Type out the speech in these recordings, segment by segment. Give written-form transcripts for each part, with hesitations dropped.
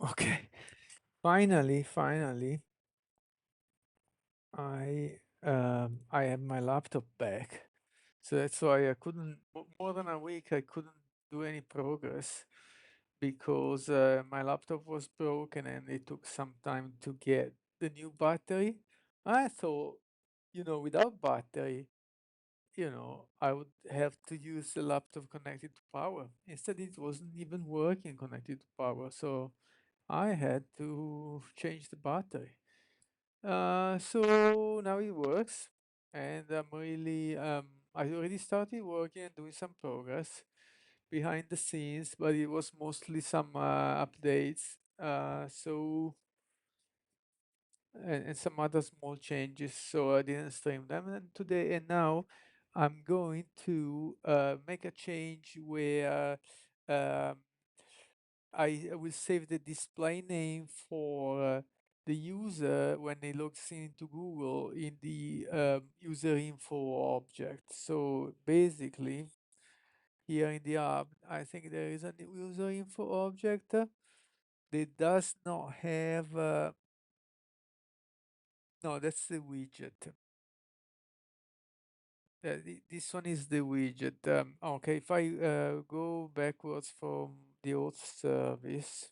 Okay. Finally, I have my laptop back. So that's why I couldn't more than a week I couldn't do any progress because my laptop was broken and it took some time to get the new battery. I thought, without battery, I would have to use the laptop connected to power. Instead, it wasn't even working connected to power. So I had to change the battery. So now it works, and I already started working and doing some progress behind the scenes, but it was mostly some updates. And some other small changes, so I didn't stream them. And today and now, I'm going to make a change where um, I will save the display name for the user when he logs into Google in the user info object. So basically, here in the app, I think there is a user info object that does not have. No, that's the widget. This one is the widget. Okay, if I go backwards from the old service,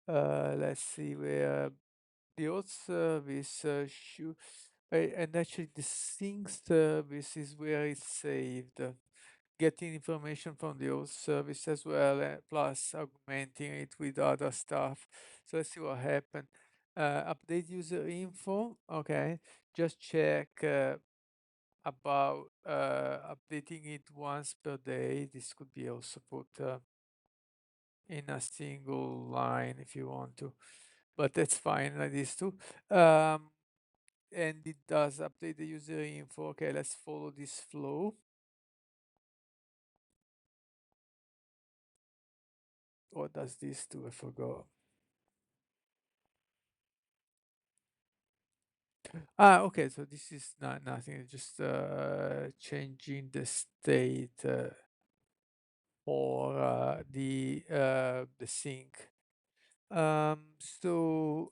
let's see where the old service should, and actually the sync service is where it's saved. Getting information from the old service as well, plus augmenting it with other stuff. So let's see what happened. Update user info. Okay, just check. About updating it once per day. This could be also put in a single line if you want to, but that's fine like this too. And it does update the user info. Okay, let's follow this flow. What does this do? I forgot. Okay, so this is not nothing, it's just changing the state for the sync. So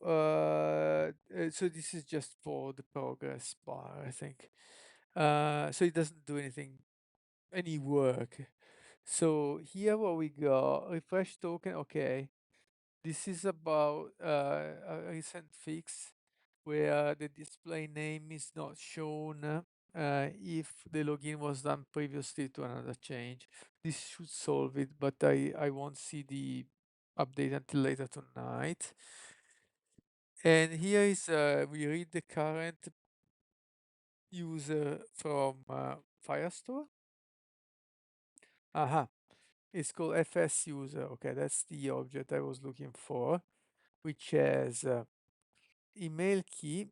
this is just for the progress bar, I think. So it doesn't do any work. So here what we got, refresh token, okay. This is about a recent fix where the display name is not shown if the login was done previously to another change. This should solve it, but I won't see the update until later tonight. And here is we read the current user from Firestore. Aha, it's called FS user. Okay, that's the object I was looking for, which has email key,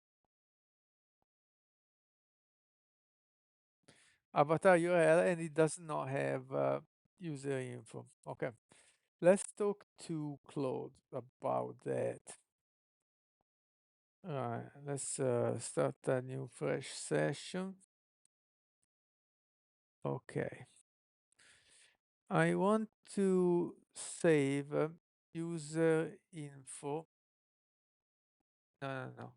avatar URL, and it does not have user info. Okay, let's talk to Claude about that. All right, let's start a new fresh session. Okay. I want to save user info. No, no, no.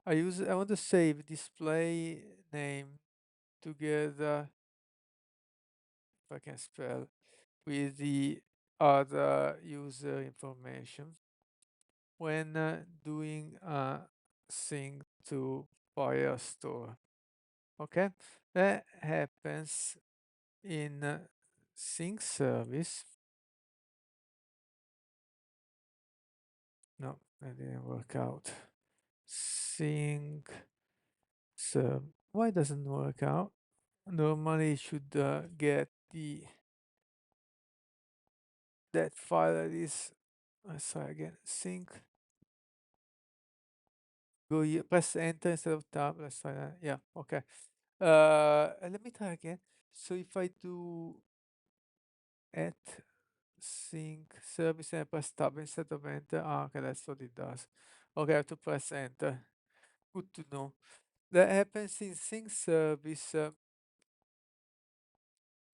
I want to save display name together, if I can spell, with the other user information when doing a sync to Firestore. Okay, that happens in sync service. No, that didn't work out. Sync. So why doesn't work out? Normally it should get the that file that is. Let's try again. Sync. Go here. Press enter instead of tab. Let's try that. Yeah. Okay. Let me try again. So if I do at sync service and I press tab instead of enter. Okay, that's what it does. Okay, I have to press enter. Good to know. That happens in sync service.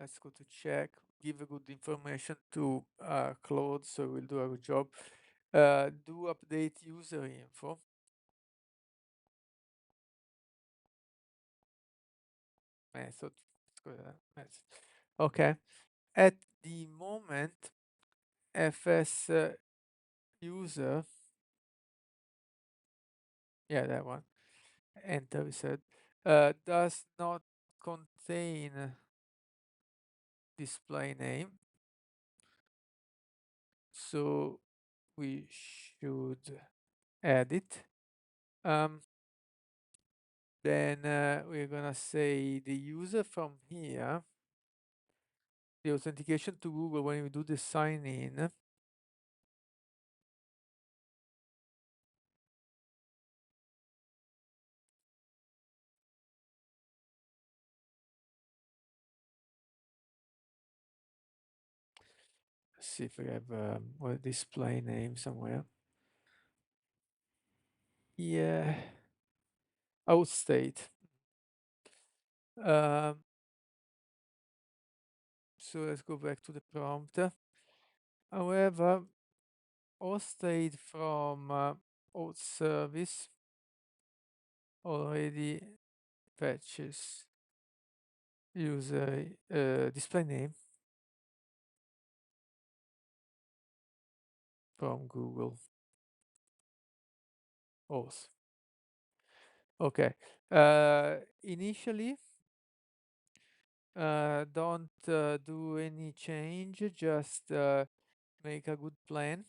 Let's go to check, give a good information to Claude, so we'll do a good job. do update user info. Method. Method. Okay. At the moment, fs user, yeah, that one, enter, we said, does not contain display name. So we should add it. Then we're gonna say the user from here, the authentication to Google when we do the sign in. Let's see if we have a display name somewhere. Yeah, outstate. Um, so let's go back to the prompt. However, outstate from out service already fetches user display name from Google auth. Okay. Initially, don't do any change, just make a good plan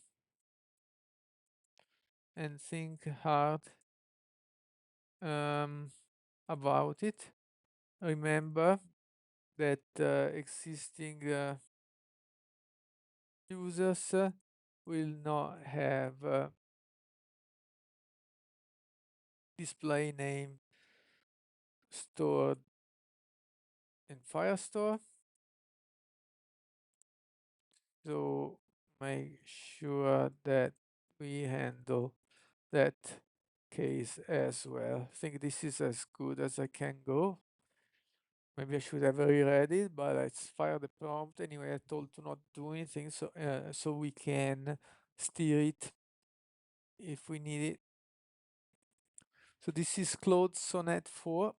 and think hard about it. Remember that existing users will not have display name stored in Firestore. So make sure that we handle that case as well. I think this is as good as I can go. Maybe I should have reread it, but let's fire the prompt anyway. I told to not do anything, so we can steer it if we need it. So this is Claude Sonnet 4.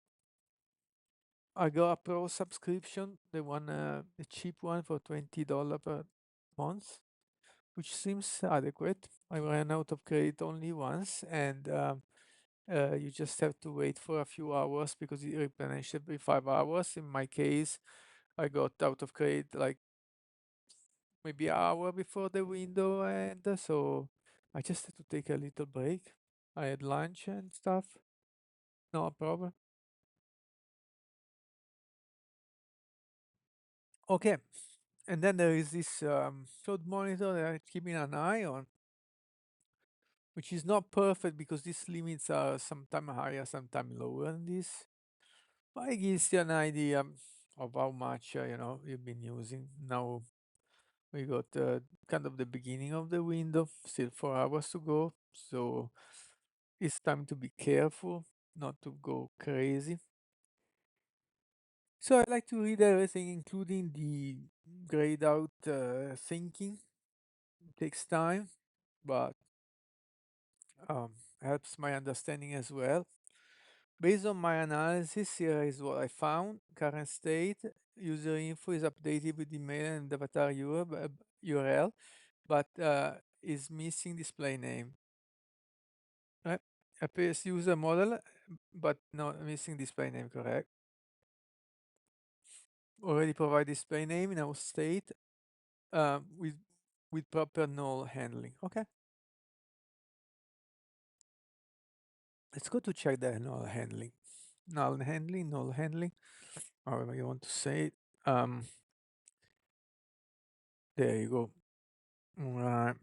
I got a pro subscription, the cheap one for $20 per month, which seems adequate. I ran out of credit only once, and you just have to wait for a few hours because it replenishes every 5 hours. In my case, I got out of credit like maybe an hour before the window, and so I just had to take a little break. I had lunch and stuff. No problem. Okay. And then there is this code monitor that I'm keeping an eye on, which is not perfect because these limits are sometimes higher, sometimes lower than this. But it gives you an idea of how much you've been using. Now we got kind of the beginning of the window, still 4 hours to go. So it's time to be careful, not to go crazy. So I like to read everything, including the grayed out thinking. It takes time, but helps my understanding as well. Based on my analysis, here is what I found. Current state, user info is updated with email and avatar URL, but is missing display name. Right? Appears user model, but not missing display name, correct? Already provide display name in our state with proper null handling. Okay. Let's go to check the null handling. Null handling, however you want to say it. There you go. Right.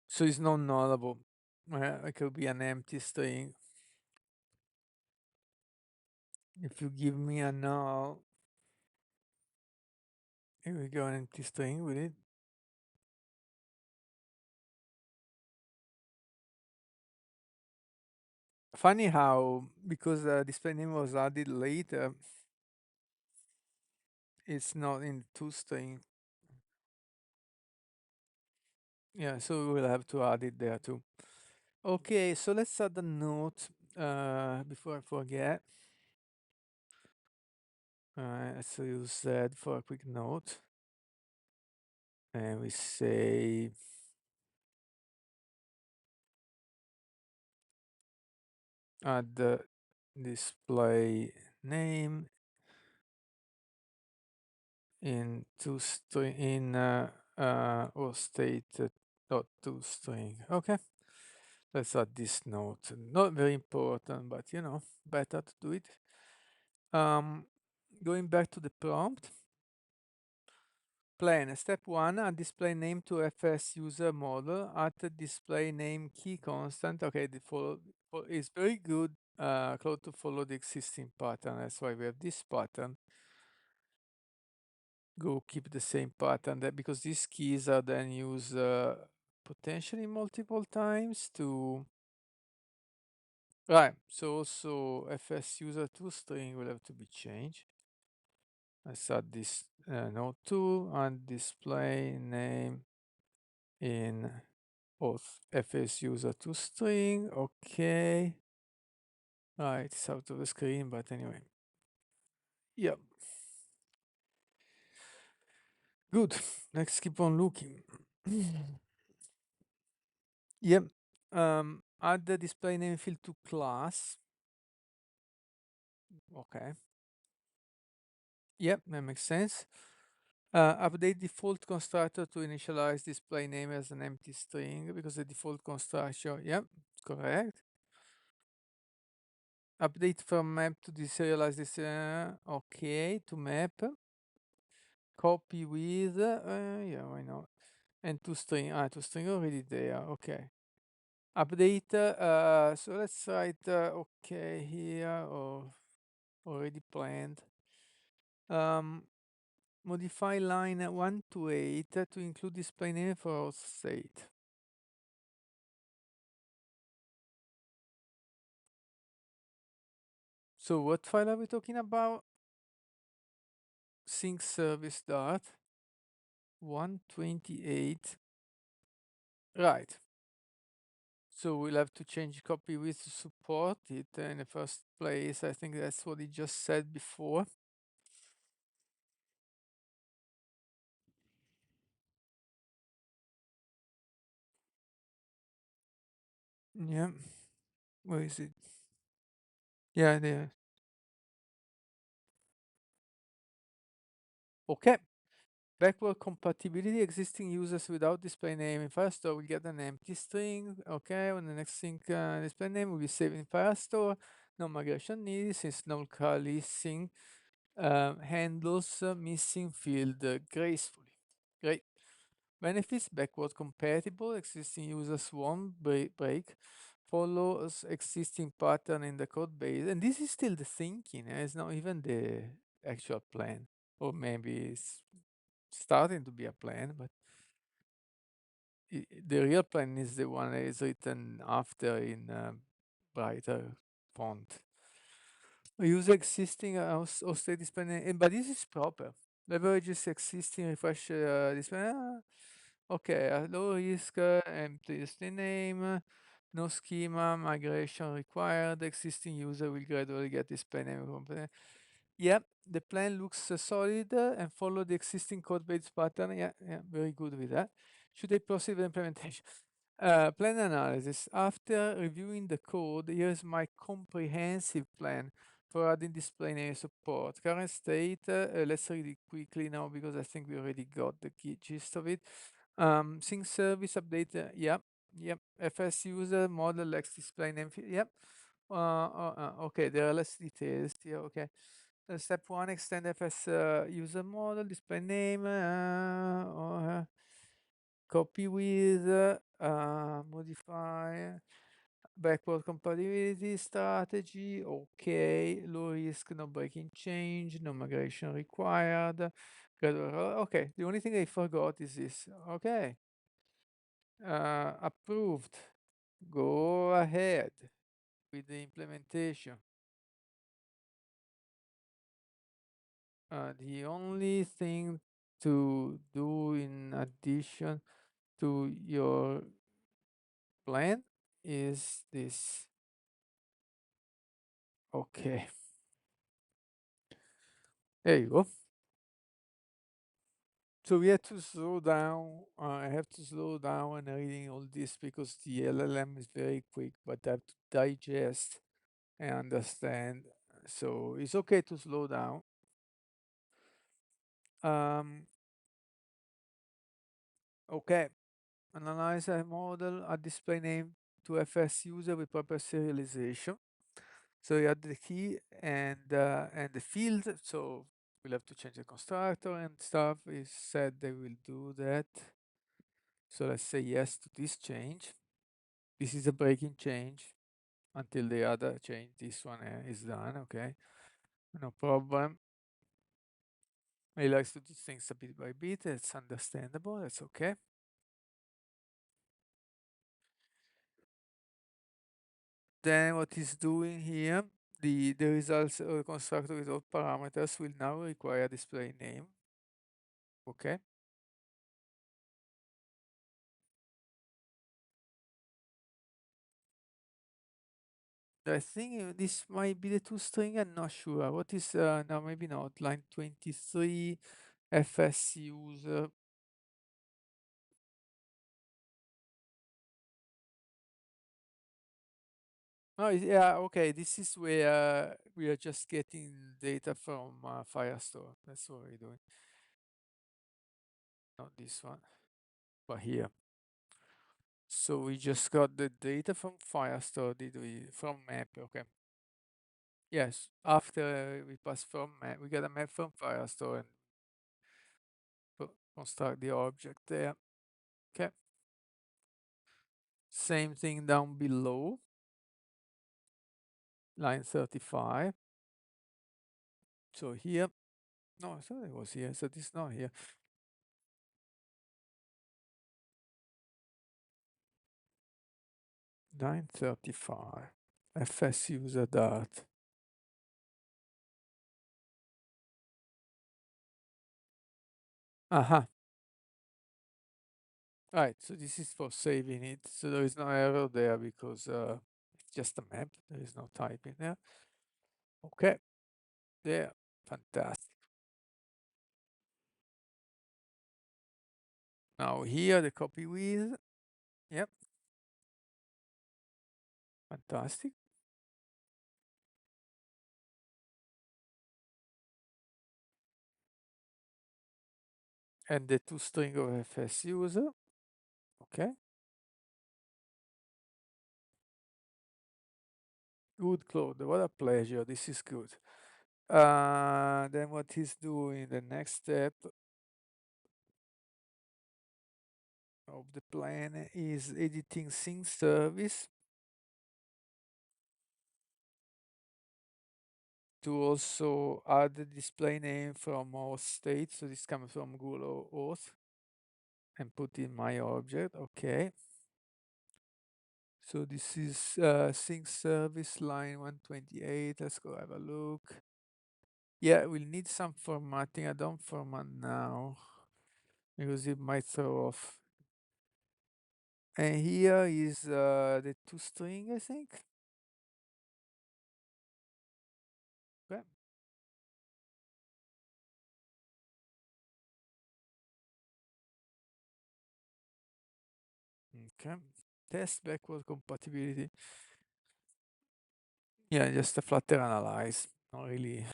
So it's not nullable. It could be an empty string. If you give me a null, here we go, an empty string with it. Funny how, because display name was added later, it's not in toString. Yeah, so we'll have to add it there too. Okay, so let's add a note before I forget. Let's use that for a quick note. And we say add the display name in toString in or state dot toString. Okay, let's add this note. Not very important, but better to do it. Going back to the prompt. Plan. Step 1, add display name to FS user model at the display name key constant. Okay, the follow is very good, Claude, to follow the existing pattern. That's why we have this pattern. Go keep the same pattern there because these keys are then used potentially multiple times to. Right, so also FS user to string will have to be changed. Let's add this node tool and display name in both FS user to string. Okay. Right, it's out of the screen, but anyway. Yep. Good. Let's keep on looking. Yep. Add the display name field to class. Okay. Yep, that makes sense. Update default constructor to initialize display name as an empty string because the default constructor, yep, correct. Update from map to deserialize this, okay, to map. Copy with, yeah, why not? And toString, toString already there, okay. Update, so let's write, okay, here, or already planned. Modify line 1 to 8 to include display name for host state. So what file are we talking about? Sync service dot 128. Right. So we'll have to change copy with to support it in the first place. I think that's what he just said before. Yeah. Where is it? Yeah, there. Okay. Backward compatibility, existing users without display name in Firestore will get an empty string. Okay, when the next sync display name will be saved in Firestore. No migration needed since no listing handles missing field gracefully. Great. Benefits backward compatible, existing users won't break, follows existing pattern in the code base. And this is still the thinking, it's not even the actual plan. Or maybe it's starting to be a plan, but the real plan is the one that is written after in brighter font. Use existing or state display, but this is proper. Leverages existing refresh display. Okay, low risk, empty display name, no schema, migration required. Existing user will gradually get display name. Yep, the plan looks solid and follow the existing code base pattern. Yeah, very good with that. Should I proceed with implementation? Plan analysis. After reviewing the code, here's my comprehensive plan for adding display name support. Current state, let's read it quickly now because I think we already got the key gist of it. Sync service update, yep. FS user model X display name, yep. Okay, there are less details here, okay. Step 1, extend FS user model, display name, copy with, modify, backward compatibility strategy, okay, low risk, no breaking change, no migration required, okay, the only thing I forgot is this, okay, approved, go ahead with the implementation. The only thing to do in addition, to your plan is this. Okay, there you go. So we have to slow down. I have to slow down when reading all this because the LLM is very quick, but I have to digest and understand. So it's okay to slow down. Um, okay, analyze a model, a display name to FS user with proper serialization. So you add the key and the field. So we'll have to change the constructor and stuff. It said they will do that. So let's say yes to this change. This is a breaking change until the other change. This one is done. Okay, no problem. He likes to do things a bit by bit. It's understandable. That's okay. Then what he's doing here, the results of the constructor without parameters will now require display name. Okay. I think this might be the toString. I'm not sure. What is no, maybe not. Line 23 FS user. Oh, yeah, okay. This is where we are just getting data from Firestore. That's what we're doing. Not this one, but here. So we just got the data from Firestore, did we? From map, okay. Yes, after we pass from map, we get a map from Firestore and construct the object there. Okay. Same thing down below, line 35. So here, no, I thought it was here, so this is not here. Line 35, FS user dart. Aha. Right, so this is for saving it. So there is no error there because it's just a map. There is no typing there. Okay, there, fantastic. Now here the copy with, yep, fantastic. And the toString of FS user, okay. Good, Claude, what a pleasure, this is good. Then what he's doing, the next step of the plan is editing sync service to also add the display name from auth state. So this comes from Google auth and put in my object. Okay. So this is sync service line 128. Let's go have a look. Yeah, we'll need some formatting. I don't format now because it might throw off. And here is the toString, I think. Okay. Okay. Test backward compatibility. Yeah, just a Flutter analyze. Not really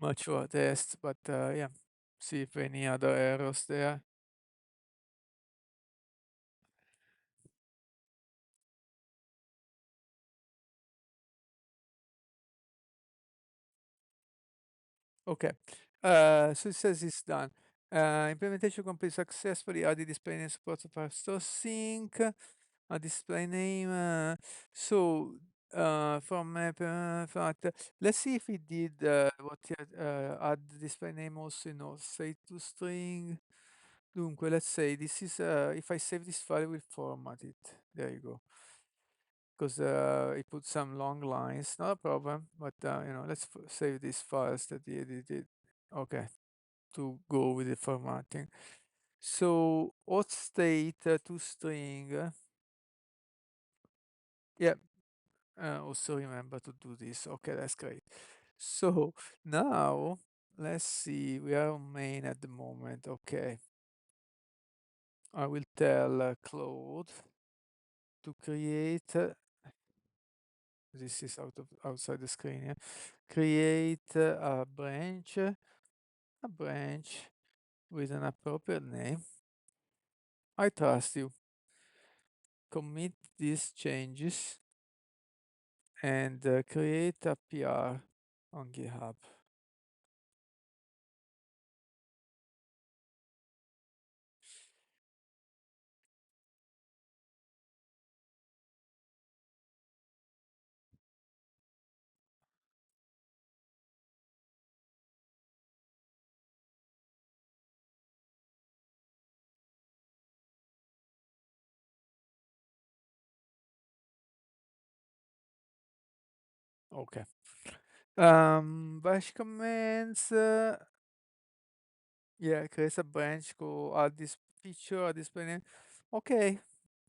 much of a test, but yeah, see if any other errors there. Okay, so it says it's done. Implementation complete successfully. Add the display name supports Firestore sync. A display name. From map let's see if it did what add the display name also in auth say to string. Dunque, let's say this is if I save this file, we'll format it. There you go. Because it put some long lines, not a problem. But let's save these files that he edited. Okay, to go with the formatting. So auth state to string. Yeah, also remember to do this. Okay, that's great. So now let's see. We are on main at the moment. Okay, I will tell Claude to create. This is outside the screen. Yeah? Create a branch with an appropriate name. I trust you. Commit these changes and create a PR on GitHub. Okay. Bash commands. Yeah, create a branch. Go add this feature, add display name. Okay.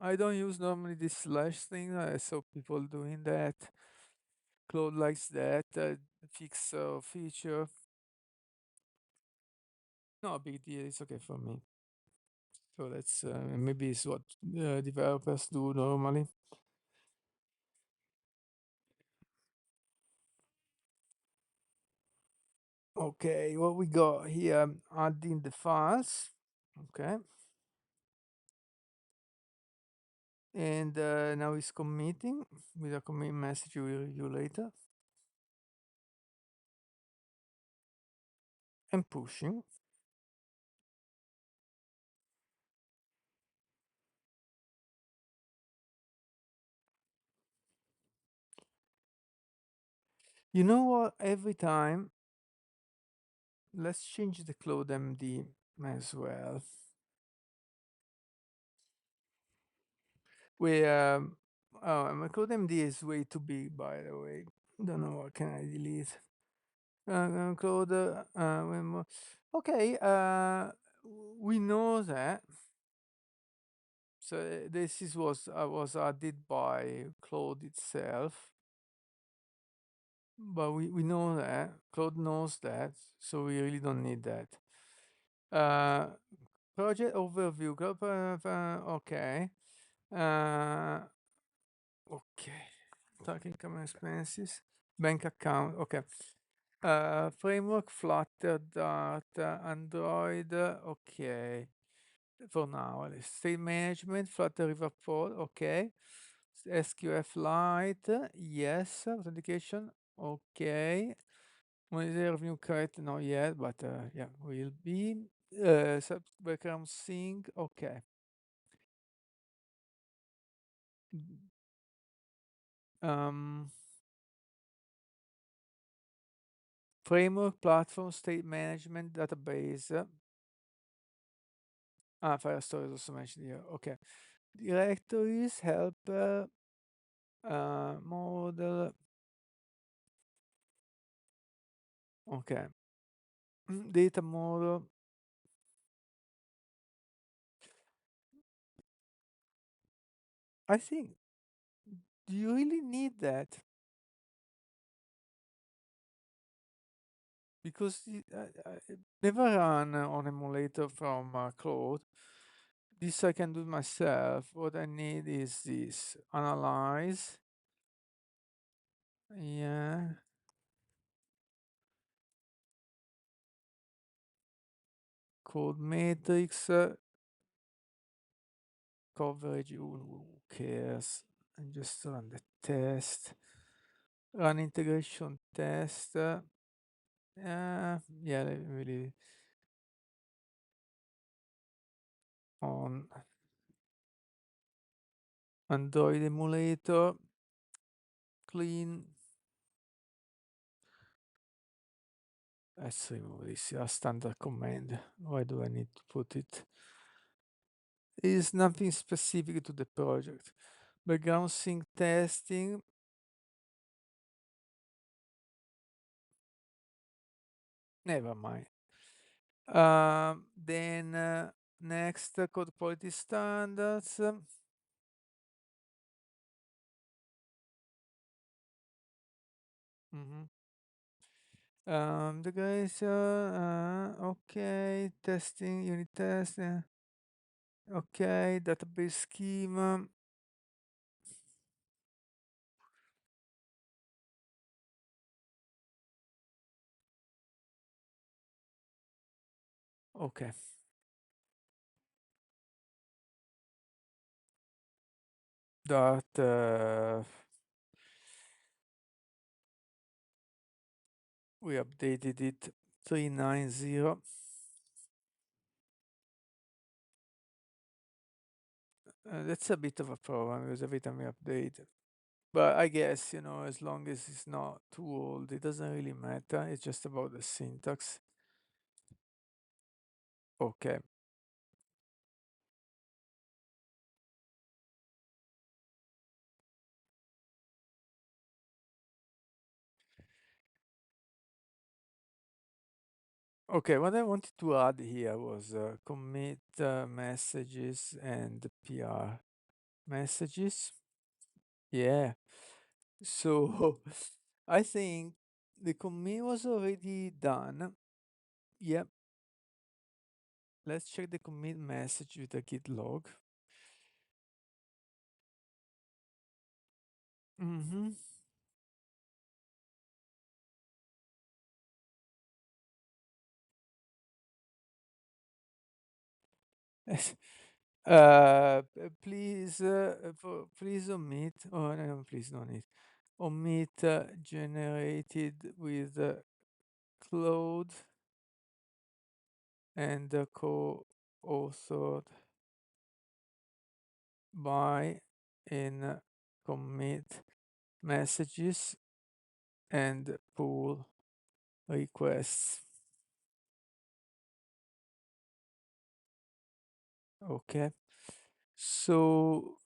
I don't use normally this slash thing. I saw people doing that. Claude likes that. Fix feature. No big deal. It's okay for me. So that's maybe it's what developers do normally. Okay, what we got here? Adding the files. Okay, and now it's committing with a commit message. We will review later and pushing. You know what? Every time, let's change the Cloud MD as well. We my Cloud MD is way too big, by the way. Don't know what can I delete. Cloud. Okay. We know that. So this is was added by Claude itself, but we know that Claude knows that, so we really don't need that. Uh, Project overview. Okay. Uh, okay. Tracking common expenses. Bank account. Okay. Framework Flutter Dart Android. Okay. For now, state management, Flutter River Pod. Okay. SQF Lite, yes. Authentication, okay. Monitor review correct, not yet, but yeah, will be. Background sync, okay. Um, Framework, platform, state management, database. File storage also mentioned here. Okay. Directories, helper, model. Okay. Data model. I think, do you really need that? Because I never run on emulator from Claude. This I can do myself. What I need is this analyze. Yeah. Code matrix. Coverage. Who cares? And just run the test. Run integration test. Yeah, really on Android emulator. Clean. Let's remove this. A standard command. Why do I need to put it? Is nothing specific to the project. Background sync testing. Never mind. Then Next, code quality standards. Mhm. The guys, okay, testing, unit test, okay, database schema. Okay, that we updated it 390. That's a bit of a problem because every time we update, but I guess, as long as it's not too old, it doesn't really matter. It's just about the syntax. Okay. Okay, what I wanted to add here was commit messages and PR messages. Yeah. So I think the commit was already done. Yep. Let's check the commit message with the git log. Mm-hmm. Please, please omit. Oh no, please no need. Omit generated with Claude and co-authored by in commit messages and pull requests. Okay. So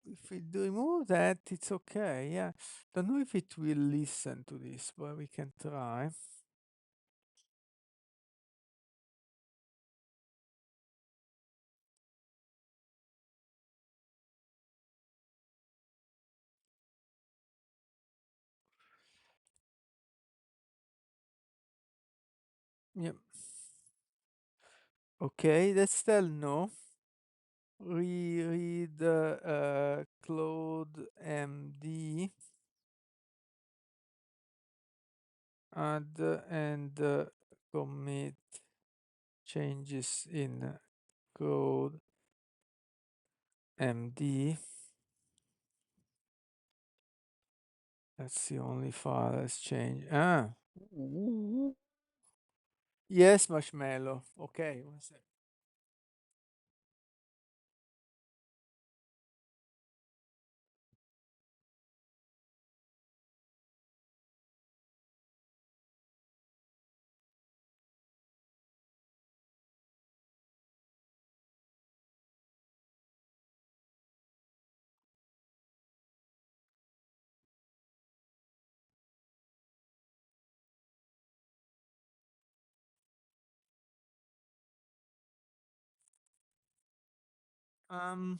if we do remove that, it's okay. Yeah. Don't know if it will listen to this, but we can try. Yep. Okay, let's tell no. Reread Claude MD, add and commit changes in Claude MD. That's the only file that's changed. Ah, yes, Marshmallow. Okay, one sec. Um,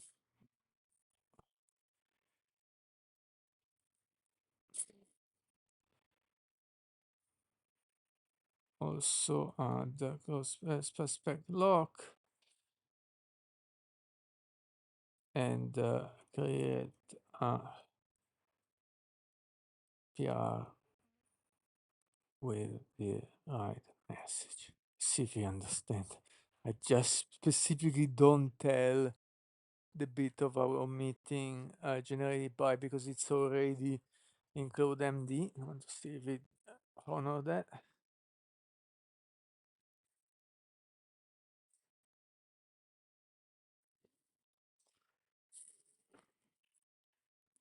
also add the close prospect lock and create a PR with the right message. See if you understand. I just specifically don't tell the bit of our meeting generated by because it's already include MD. I want to see if it honor that.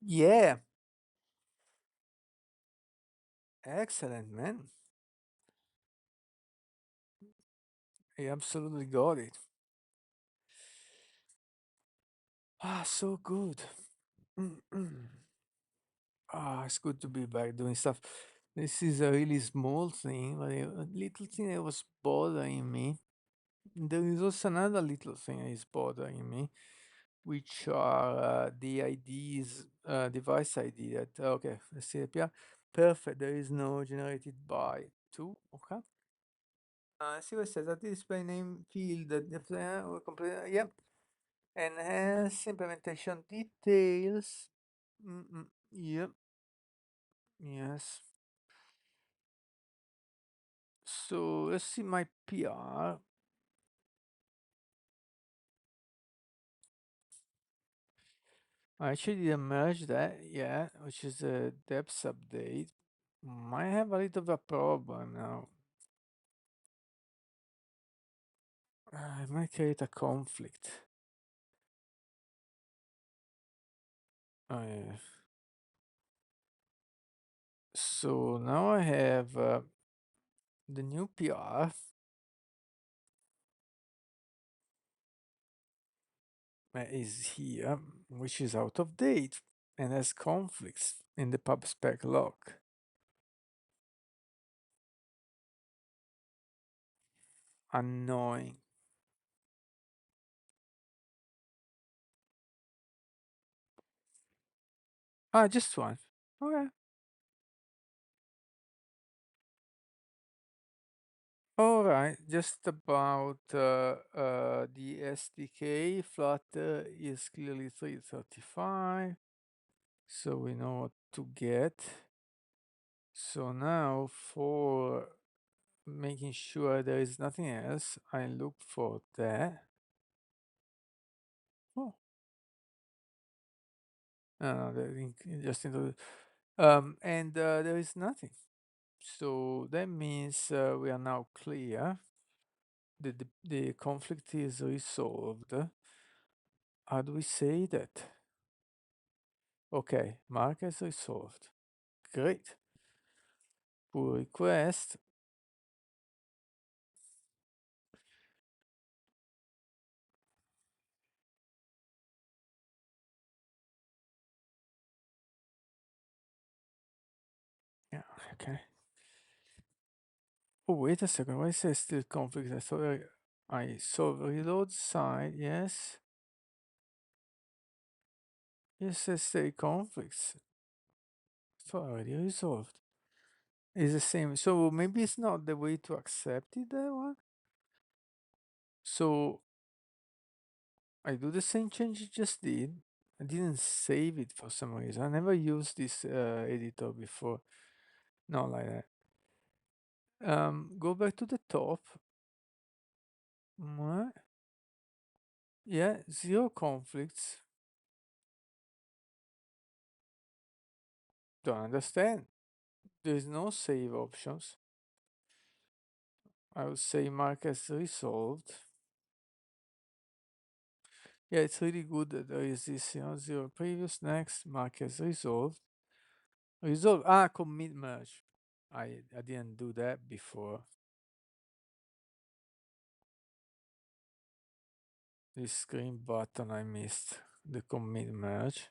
Yeah, excellent, man. I absolutely got it. Ah, so good. Ah, it's good to be back doing stuff. This is a really small thing, but a little thing that was bothering me. There is also another little thing that is bothering me, which are the IDs, device ID that, okay, let's see here. Perfect, there is no generated by two, okay. See what it says, that display name field, yep, and has implementation details. Yep, yes. So let's see my PR. I actually didn't merge that yet, which is a depth update. Might have a little bit of a problem now. I might create a conflict. Yeah. So now I have the new PR is here, which is out of date and has conflicts in the pub spec log. Annoying. Ah, just one. Okay. All right. Just about the SDK, Flutter is clearly 335. So we know what to get. So now for making sure there is nothing else, I look for that. Oh, no, the link just into and there is nothing. So that means we are now clear. The conflict is resolved. How do we say that? Okay, mark as resolved. Great. Pull request. Yeah, okay. Oh, wait a second. Why is there still conflict? I thought I saw reload side. Yes. Yes, there's still conflicts. So already resolved. It's the same. So maybe it's not the way to accept it, that one. So I do the same change you just did. I didn't save it for some reason. I never used this editor before. Not like that. Go back to the top. What? Yeah, zero conflicts. Don't understand. There's no save options. I would say mark as resolved. Yeah, it's really good that there is this, zero previous, next, mark as resolved. Resolve, commit merge. I didn't do that before. This green button I missed, the commit merge.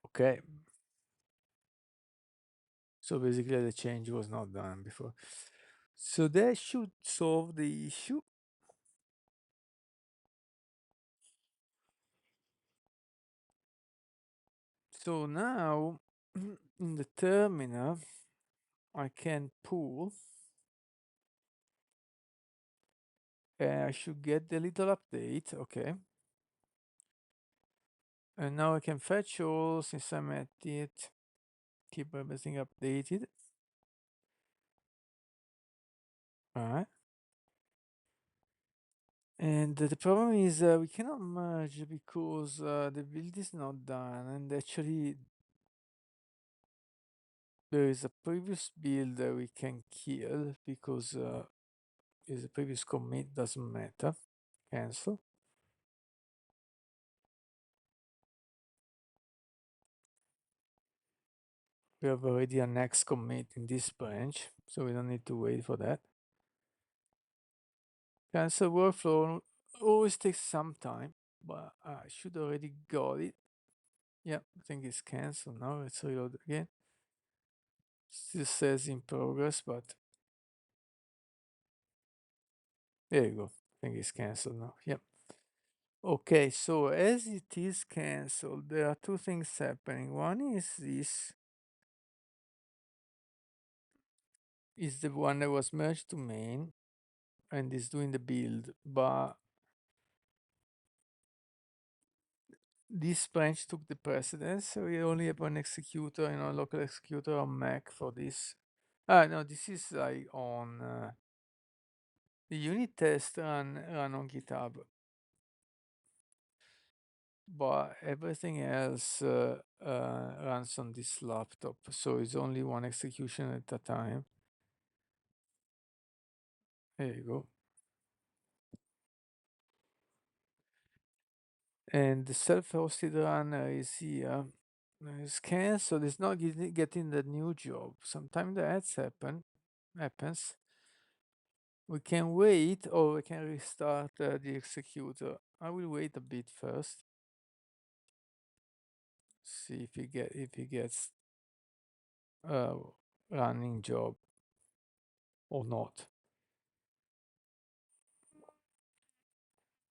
Okay. So basically the change was not done before. So that should solve the issue. So now in the terminal, I can pull. I should get the little update. Okay. And now I can fetch all since I'm at it. Keep everything updated. All right. And the problem is we cannot merge because the build is not done, and actually there is a previous build that we can kill because is a previous commit, doesn't matter. Cancel. We have already a next commit in this branch, so we don't need to wait for that. Cancel workflow always takes some time, but I should already got it. Yeah, I think it's canceled now. Let's reload again. Still says in progress, but There you go. I think it's canceled now. Yep. Okay, so as it is canceled, there are two things happening. One is this is the one that was merged to main and is doing the build, but this branch took the precedence. So we only have one executor, local executor on Mac for this. No, this is like on the unit test run on GitHub, but everything else runs on this laptop. So it's only one execution at a time. There you go. And the self-hosted runner is here. It's canceled. It's not getting the new job. Sometimes that happens. We can wait or we can restart the executor. I will wait a bit first. See if he gets a running job or not.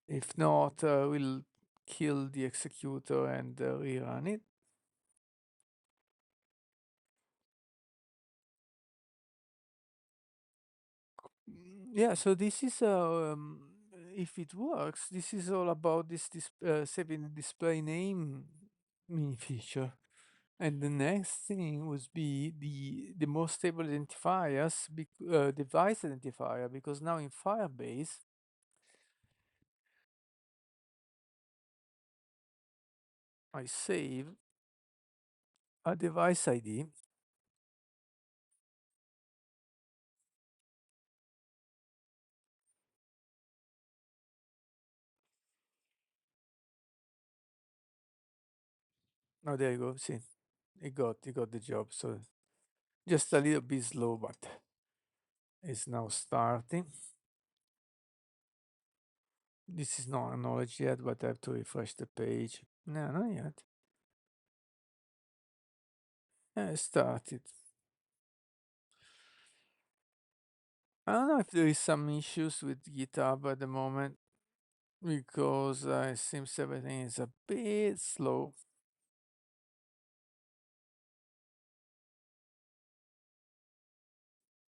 If not, we'll kill the executor and rerun it. Yeah, so this is if it works, this is all about this saving the display name mini feature. And the next thing would be the most stable identifiers, device identifier, because now in Firebase, I save a device ID. Oh, there you go. See, it got the job. So just a little bit slow, but it's now starting. This is not acknowledged yet, but I have to refresh the page. No, not yet. Yeah, it started. I don't know if there is some issues with GitHub at the moment because it seems everything is a bit slow.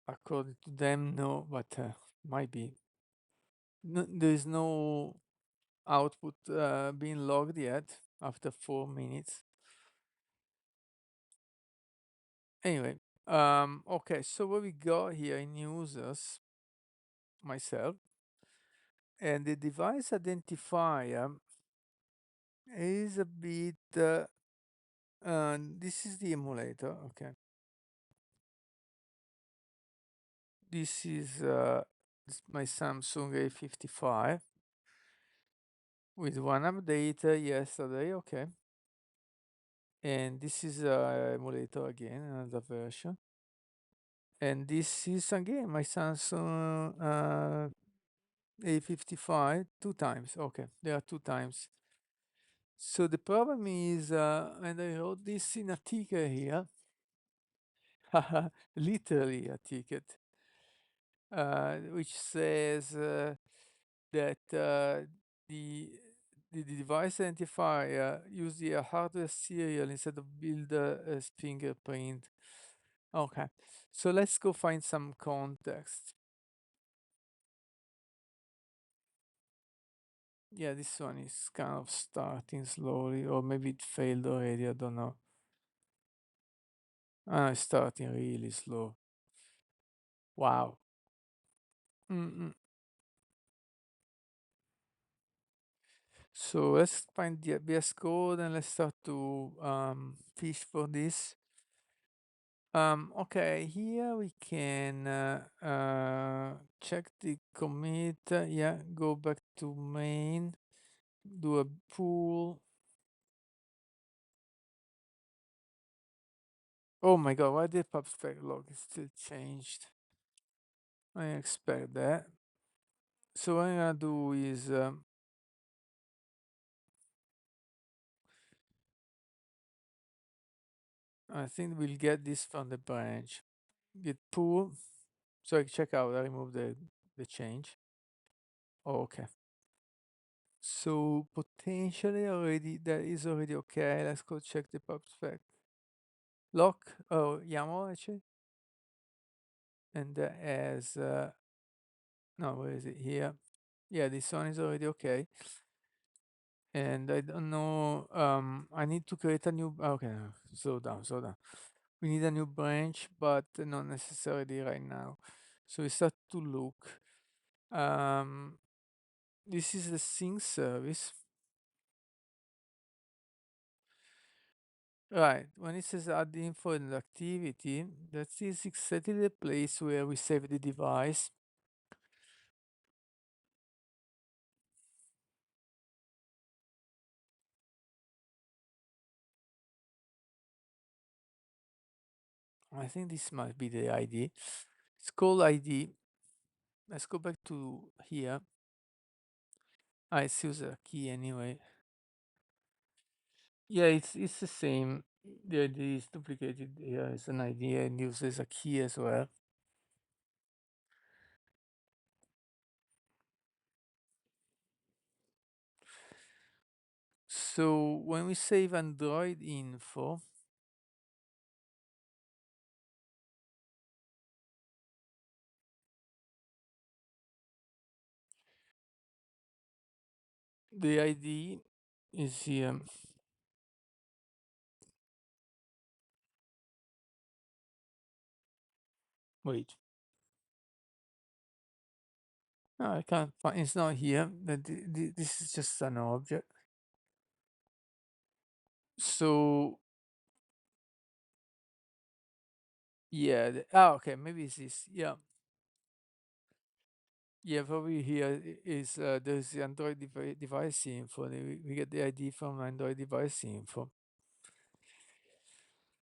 According to them, no, but might be. No, there is no output being logged yet after 4 minutes. Anyway, okay, so what we got here in users, myself, and the device identifier is a bit, this is the emulator, okay. This is my Samsung A55 with one update yesterday, okay. And this is emulator again, another version. And this is again my Samsung A55 two times. Okay, there are two times. So the problem is, and I wrote this in a ticket here, literally a ticket, which says that the the device identifier use the hardware serial instead of build as fingerprint. Okay, so let's go find some context. Yeah, this one is kind of starting slowly, or maybe it failed already. I don't know. It's starting really slow. Wow. Mm-mm. So let's find the VS Code and let's start to fish for this. Okay, here we can check the commit. Yeah, go back to main, do a pull. Oh my god, why did pub spec log is still changed? I expect that. So what I'm gonna do is I think we'll get this from the branch. Git pull. So I check out, I remove the change. Okay. So potentially already that is already okay. Let's go check the pub spec. Lock, oh, YAML actually. And that has, no, where is it? Here. Yeah, this one is already okay. And I don't know, I need to create a new, okay, no, slow down, slow down. We need a new branch, but not necessarily right now. So we start to look. Um, this is the sync service. Right, when it says add info and activity, that is exactly the place where we save the device. I think this might be the ID. It's called ID. Let's go back to here. It's user key anyway. Yeah, it's the same. The ID is duplicated here. It's an ID and uses a key as well. So when we save Android info, the ID is here. Wait, no, I can't find. It's not here. This is just an object. So yeah. Okay. Maybe it's this. Yeah. Yeah. Probably here is there's the Android device info. We get the ID from Android device info.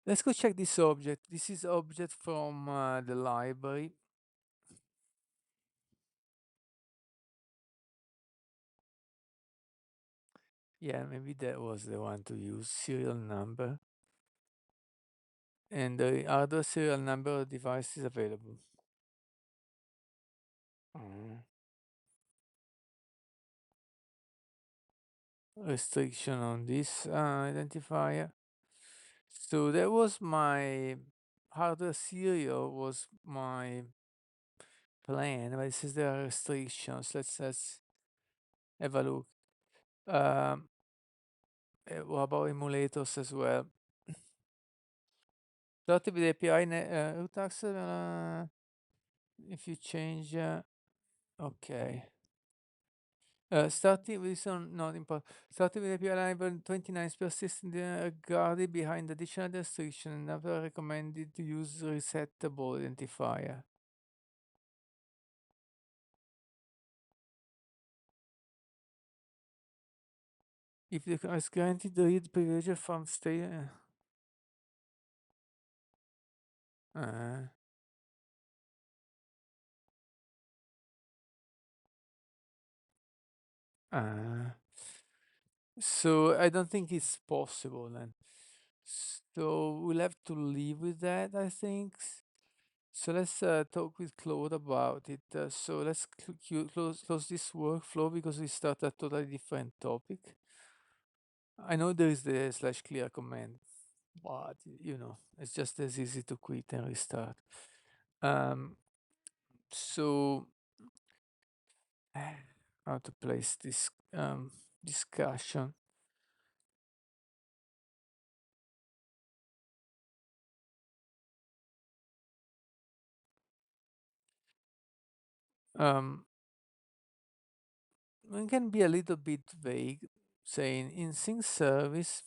Let's go check this object. This is object from the library. Yeah, maybe that was the one to use, serial number. And the other serial number of device is available. Mm. Restriction on this identifier. So that was my hardware serial was my plan, but it says there are restrictions. Let's have a look. Um, what about emulators as well? Starting with API root access, if you change, okay. Starting with some not important. Starting with API level 29 persistent guarded behind additional restriction, never recommended to use resettable identifier. If the is granted the read privilege from state. Uh, uh, so I don't think it's possible then. So we'll have to live with that, I think. So let's talk with Claude about it. So let's close this workflow because we start a totally different topic. I know there is the slash clear command, but it's just as easy to quit and restart. Um, so how to place this discussion? Um, we can be a little bit vague, saying in sync service,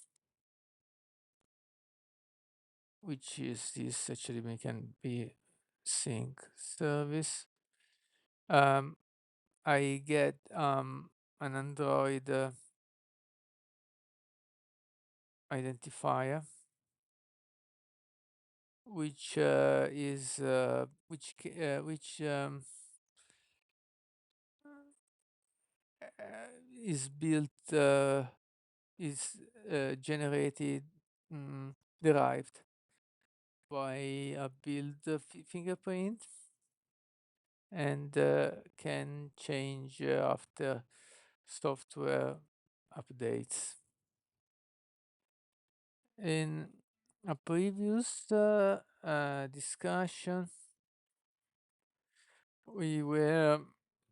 which is this actually we can be sync service. I get an Android identifier, which is which is built is generated derived by a build fingerprint. and can change after software updates. In a previous discussion, we were,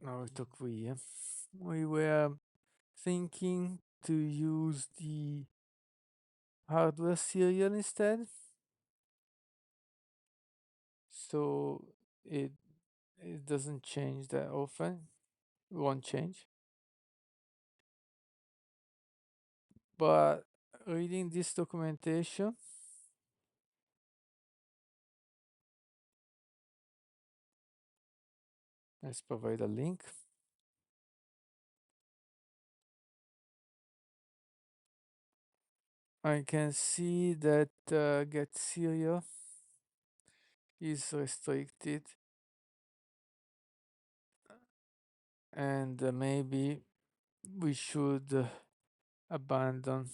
no, we took we were thinking to use the hardware serial instead, so it it doesn't change that often, won't change. But reading this documentation, let's provide a link. I can see that get serial is restricted, and maybe we should abandon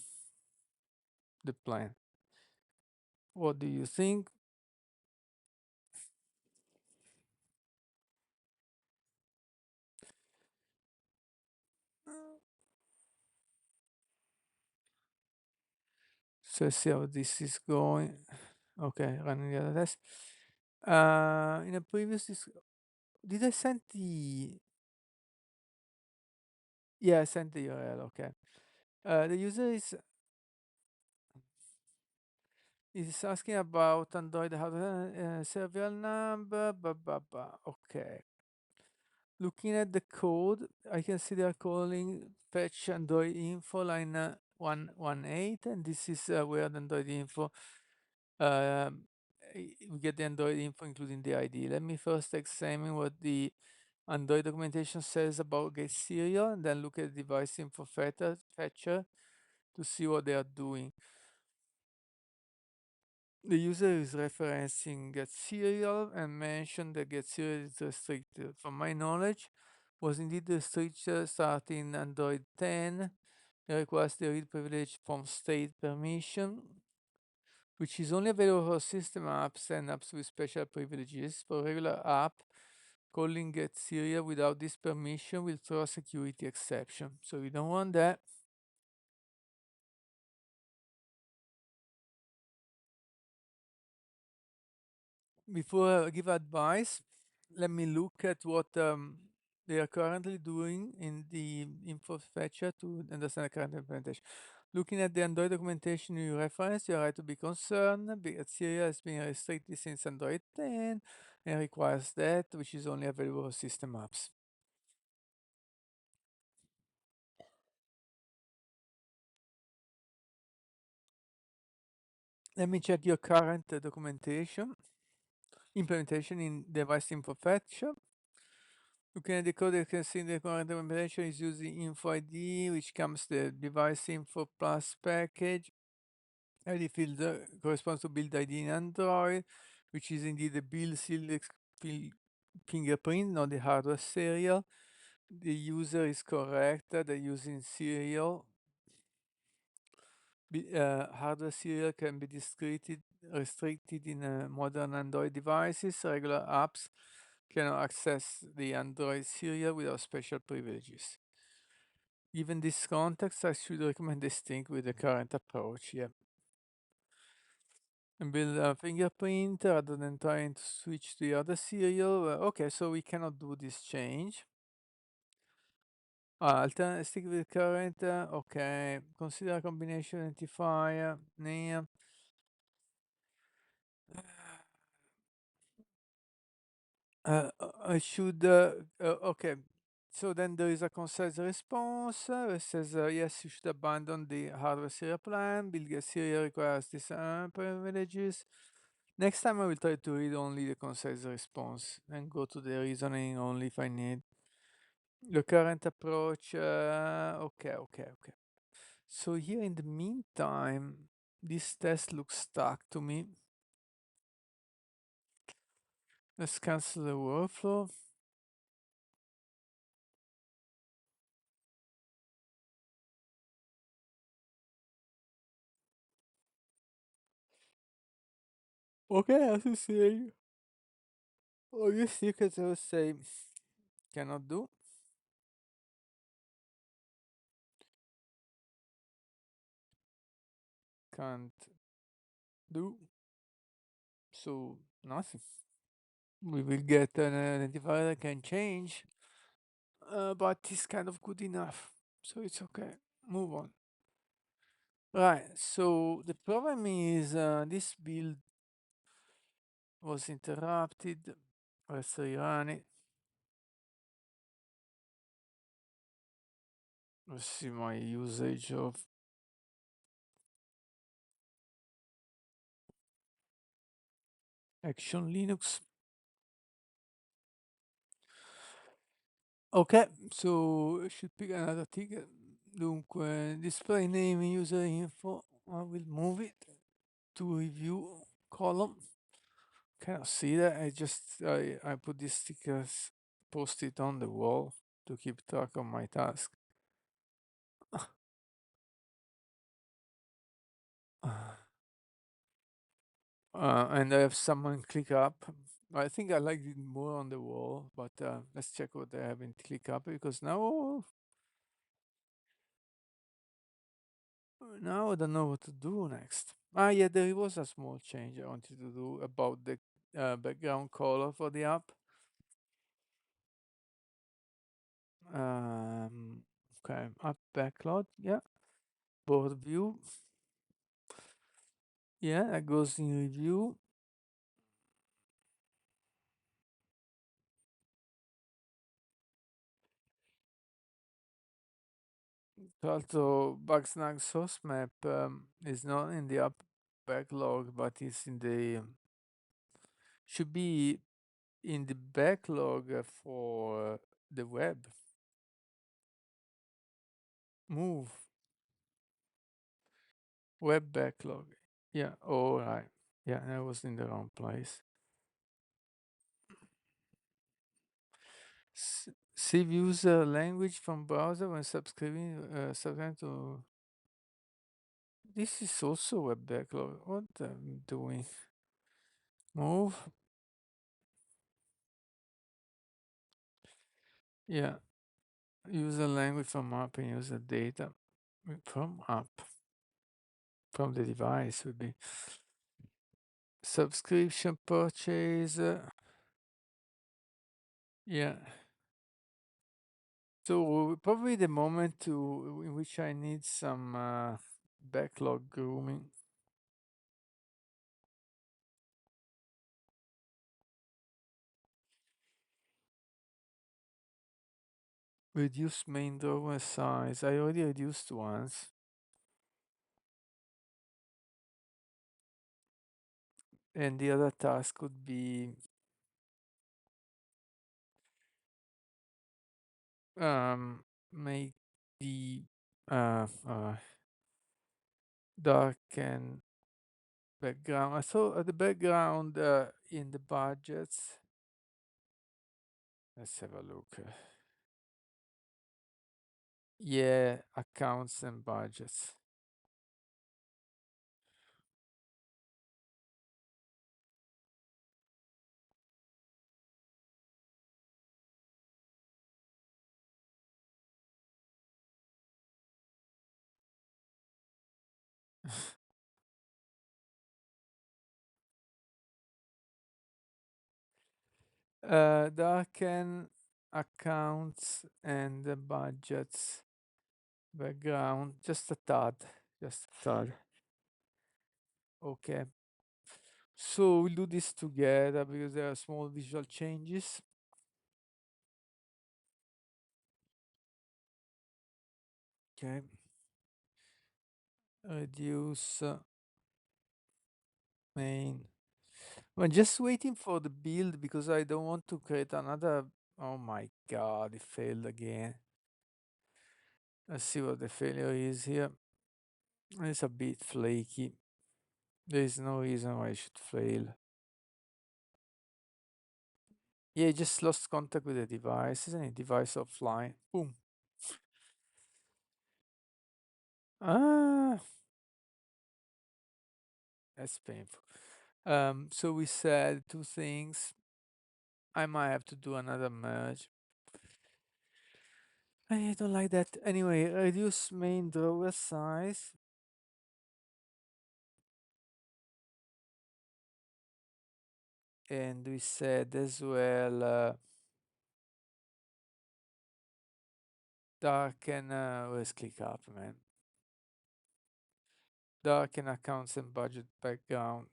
the plan. What do you think? So let's see how this is going. Okay, running the other test. In a previous, did I send the? Yeah, I sent the URL. Okay. The user is asking about Android hardware serial number. Blah, blah, blah. Okay. Looking at the code, I can see they are calling fetch Android info line 118, and this is where the Android info we get the Android info including the ID. Let me first examine what the Android documentation says about get serial, and then look at the device info fetcher to see what they are doing. The user is referencing get serial and mentioned that get serial is restricted. From my knowledge, was indeed restricted starting Android 10. It requires the read privilege from state permission, which is only available for system apps and apps with special privileges. For regular app, calling get serial without this permission will throw a security exception. So we don't want that. Before I give advice, let me look at what they are currently doing in the info fetcher to understand the current implementation. Looking at the Android documentation you reference, you are right to be concerned. Serial has been restricted since Android 10 and requires that, which is only available for system apps. Let me check your current documentation, implementation in device info fetcher. Looking at the code, you can see the current implementation is using info ID, which comes the device info plus package. ID field corresponds to build ID in Android, which is indeed the build seal fingerprint, not the hardware serial. The user is correct. They're using serial. Hardware serial can be restricted in modern Android devices. Regular apps cannot access the Android serial without special privileges. Given this context, I should recommend this thing with the current approach. Yeah. And build a fingerprint rather than trying to switch to the other serial. Okay, so we cannot do this change. Stick with current. Okay, consider combination identifier name. I should. Okay, so then there is a concise response. It says yes, you should abandon the hardware serial plan. Build get serial requires these privileges. Next time I will try to read only the concise response and go to the reasoning only if I need. The current approach, okay. So here in the meantime, this test looks stuck to me. Let's cancel the workflow. Okay, as you say. Oh, you tickets I would say cannot do, can't do, so nothing. We will get an identifier that can change, but it's kind of good enough, so it's okay. Move on. Right, so the problem is this build was interrupted. Let's rerun it. Let's see my usage of Action Linux. Ok, so should pick another ticket. Dunque, display name user info. I will move it to review column. Cannot see that. I put these stickers, post it on the wall to keep track of my task. And I have someone click up. I think I like it more on the wall, but let's check what I have in ClickUp because now I don't know what to do next. Ah, yeah, there was a small change I wanted to do about the background color for the app. Um, okay, app backlog, yeah, board view, yeah, that goes in review. Also, Bugsnag source map is not in the app backlog, but it's in the should be in the backlog for the web. Move web backlog. Yeah. All right. Yeah, I was in the wrong place. Save user language from browser when subscribing to. This is also web backlog. What I'm doing? Move. Yeah. User language from app and user data from app from the device would be subscription purchase. Yeah. So probably the moment in which I need some backlog grooming. Reduce main drawer size. I already reduced once. And the other task could be make the darken background. I saw the background in the budgets. Let's have a look. Yeah, accounts and budgets. Darken accounts and the budgets background. Just a tad. Just a tad. Okay. So we'll do this together because there are small visual changes. Okay. Reduce main. I'm just waiting for the build because I don't want to create another. Oh my god, it failed again. Let's see what the failure is here. It's a bit flaky. There is no reason why it should fail. Yeah, it just lost contact with the device, isn't it? Device offline. Boom. Ah, that's painful. So we said two things. I might have to do another merge. I don't like that. Anyway, reduce main drawer size. And we said as well, darken, let's click up, man. Darken accounts and budget background.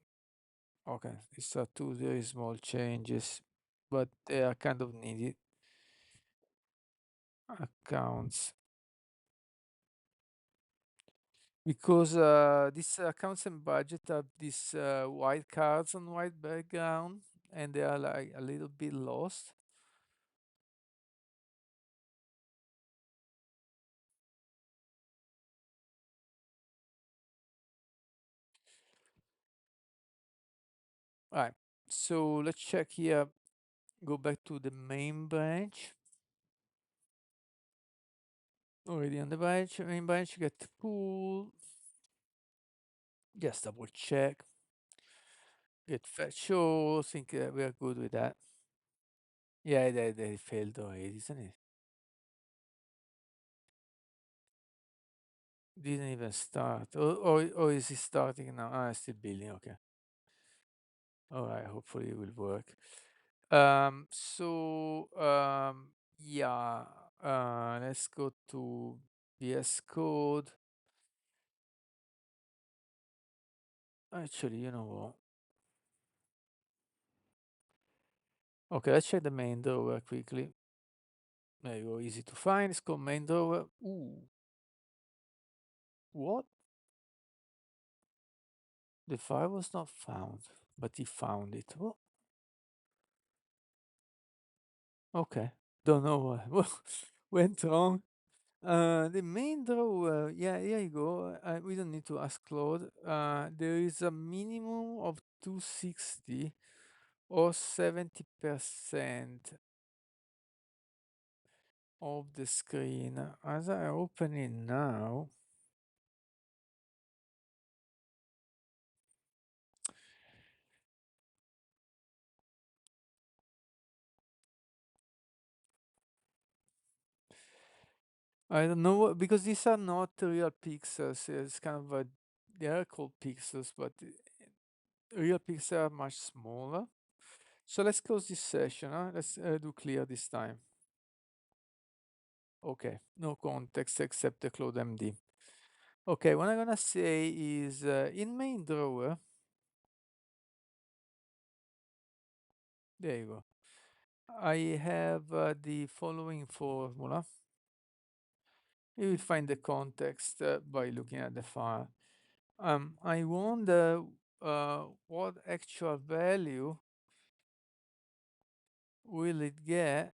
Okay, these are two very small changes, but they are kind of needed. Accounts. Because these accounts and budget have these white cards on white background, and they are like a little bit lost. All right, so let's check here. Go back to the main branch. Already on the branch, main branch, get the pool. Just double check. Get fetch show. Think we are good with that. Yeah, they failed already, isn't it? Didn't even start. Or is it starting now? Ah, it's still building. Okay. All right. Hopefully it will work. Yeah. Let's go to VS Code. Actually, you know what? Okay, let's check the main drawer quickly. There you go. Easy to find. It's called main drawer. Ooh. What? The file was not found, but he found it. What? Okay. Don't know what went wrong. The main drawer, yeah, here you go. We don't need to ask Claude. There is a minimum of 260 or 70% of the screen. As I open it now, I don't know because these are not real pixels. It's kind of a, they are called pixels, but real pixels are much smaller. So let's close this session. Huh? Let's do clear this time. Okay, no context except the Cloud MD. Okay, what I'm gonna say is in main drawer, there you go. I have the following formula. You will find the context by looking at the file. I wonder what actual value will it get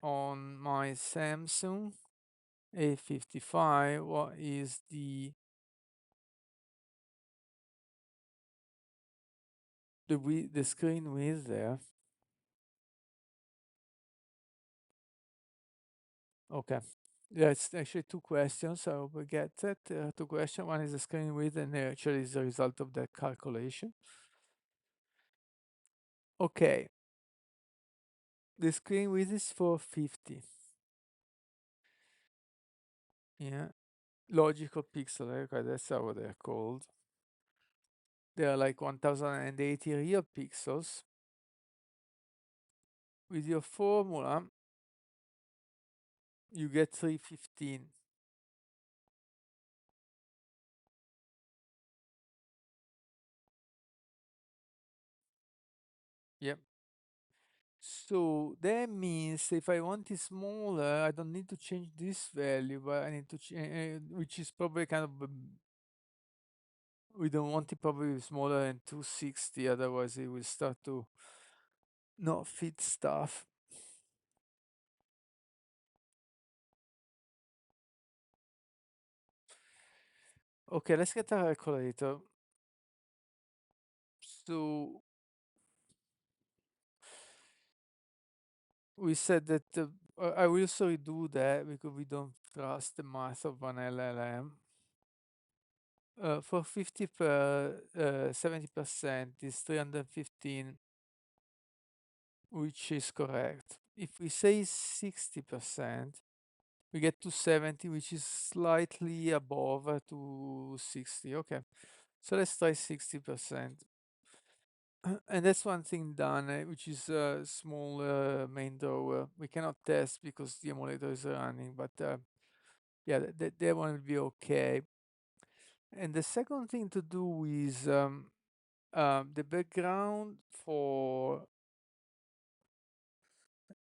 on my Samsung A55. What is the screen width there? Okay. Yeah, it's actually two questions. So we get that. Two questions. One is the screen width, and actually is the result of that calculation. Okay. The screen width is 450. Yeah. Logical pixel. Okay, that's how they're called. They are like 1080 real pixels. With your formula, you get 315. Yep. So that means if I want it smaller, I don't need to change this value, but I need to change, which is probably kind of, we don't want it probably smaller than 260, otherwise it will start to not fit stuff. Okay, let's get a calculator. So we said that I will also do that because we don't trust the math of an LLM. For 50 per 70% is 315 which is correct. If we say 60%, we get to 70, which is slightly above to 60. Okay, so let's try 60%. And that's one thing done, which is a small main drawer. We cannot test because the emulator is running, but yeah, that one will be okay. And the second thing to do is the background for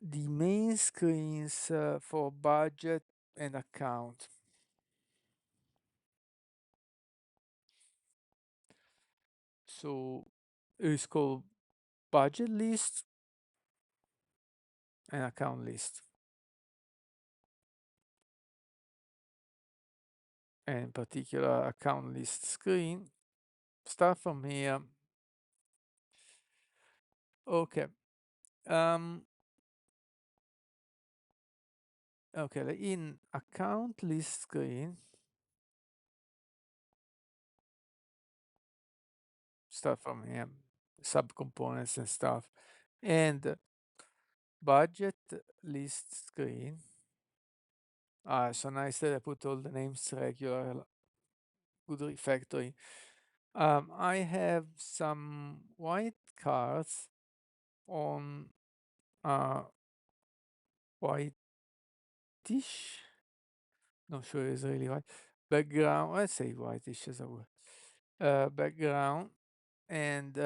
the main screens for budget and account. So it's called budget list and account list. And in particular, account list screen. Start from here. Okay. Um, okay, in account list screen, start from here, subcomponents and stuff. And budget list screen. So nice that I put all the names regular, good refactoring. I have some white cards on whitish, not sure it's really white, background, let's say whitish as a word, background, and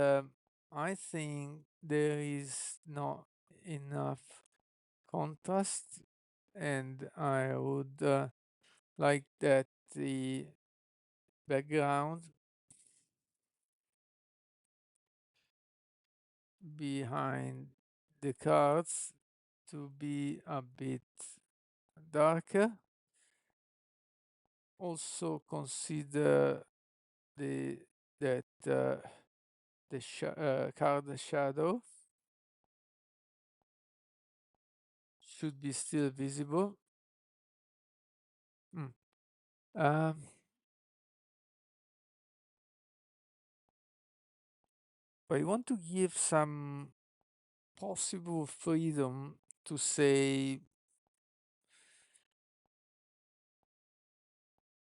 I think there is not enough contrast, and I would like that the background behind the cards to be a bit darker. Also consider the that the card shadow should be still visible. Mm. Um, but I want to give some possible freedom to say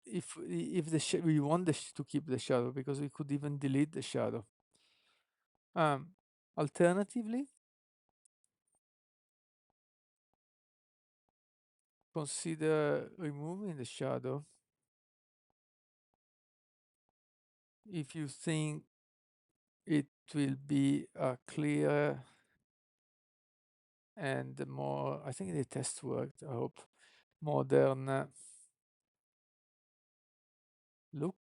if we want to keep the shadow, because we could even delete the shadow. Alternatively, consider removing the shadow if you think it will be a clearer and more, I think the test worked, I hope, modern look.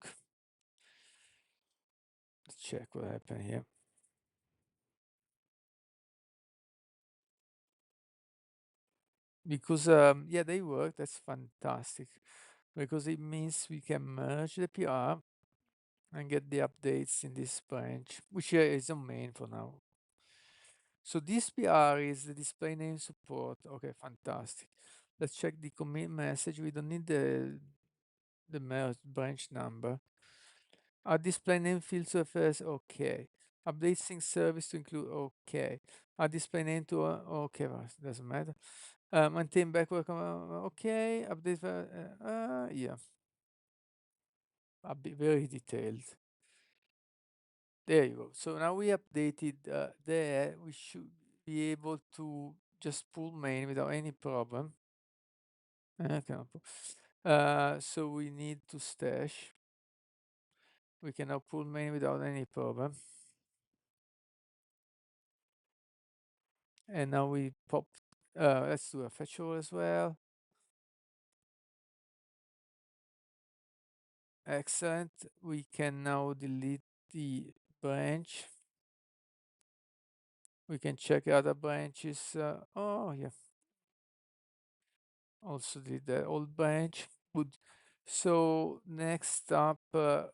Let's check what happened here. Because yeah, they work. That's fantastic, because it means we can merge the PR and get the updates in this branch, which is on main for now. So this PR is the display name support. Okay, fantastic. Let's check the commit message. We don't need the merge branch number. Our display name field surface, okay. Update sync service to include, okay. Our display name to, okay, well, doesn't matter. Maintain backward, okay. Update, yeah. A bit very detailed. There you go. So now we updated there. We should be able to just pull main without any problem. Okay. So we need to stash. We can now pull main without any problem. And now we pop, let's do a fetch roll as well. Excellent. We can now delete the branch. We can check other branches. Oh, yeah. Also delete the old branch. Good. So next up,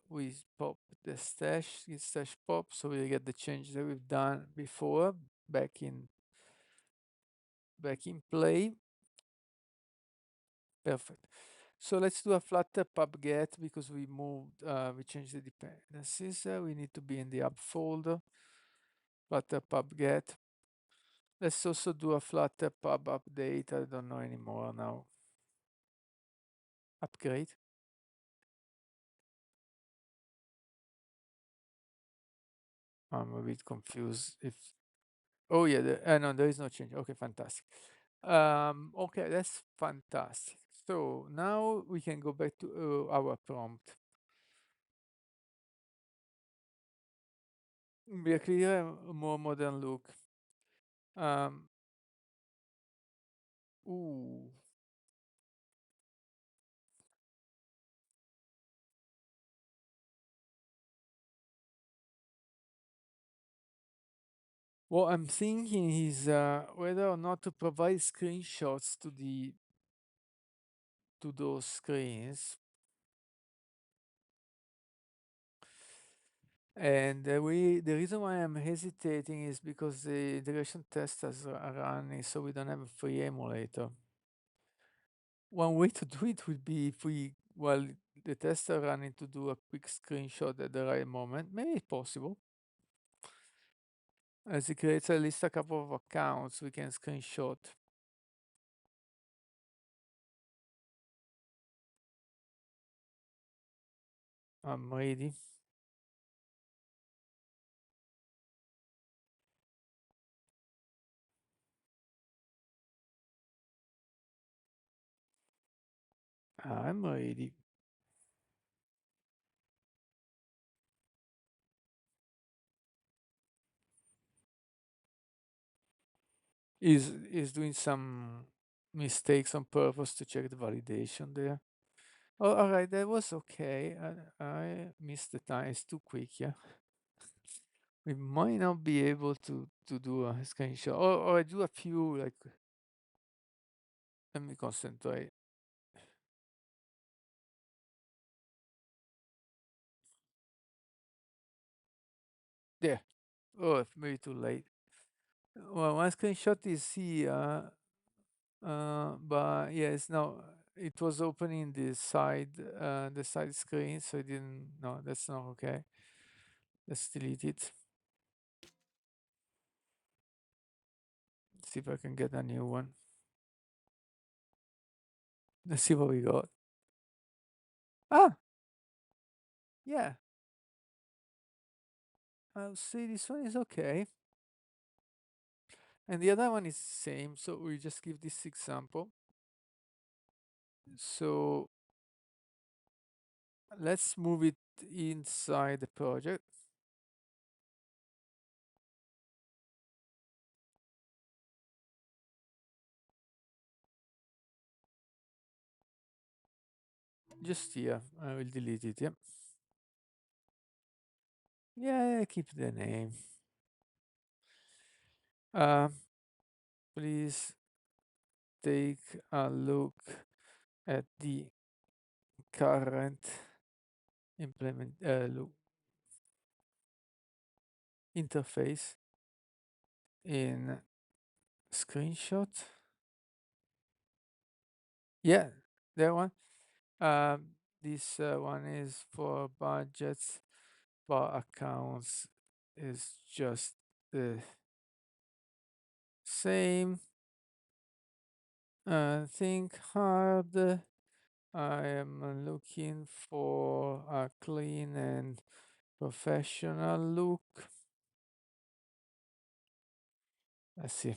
we pop the stash, git stash pop, so we get the changes that we've done before back in play. Perfect. So let's do a Flutter pub get, because we moved, we changed the dependencies. We need to be in the app folder. Flutter pub get. Let's also do a Flutter pub update. I don't know anymore now. Upgrade. I'm a bit confused if oh yeah, no, there is no change. Okay, fantastic. Okay, that's fantastic. So now we can go back to our prompt. Be a clear, more modern look. Um, ooh. What I'm thinking is whether or not to provide screenshots to those screens. And the reason why I'm hesitating is because the integration testers are running, so we don't have a free emulator. One way to do it would be if we, while the tests are running, to do a quick screenshot at the right moment. Maybe it's possible. As it creates at least a couple of accounts, we can screenshot. I'm ready. I'm ready. Is doing some mistakes on purpose to check the validation there. Oh, all right, that was okay. I missed the time. It's too quick, yeah. We might not be able to do a screenshot, or I do a few like. Let me concentrate. There. Oh, maybe too late. Well, one screenshot is here, but yes, no, it was opening the side screen, so it didn't. No, that's not okay. Let's delete it. See if I can get a new one. Let's see what we got. Ah, yeah. I'll see this one is okay. And the other one is same, so we just give this example. So let's move it inside the project. Just here. I will delete it, yeah. Yeah, keep the name. Uh, please take a look at the current implement interface in screenshot. Yeah, that one. This one is for budgets, for accounts is just the same. Think hard. I am looking for a clean and professional look. Let's see.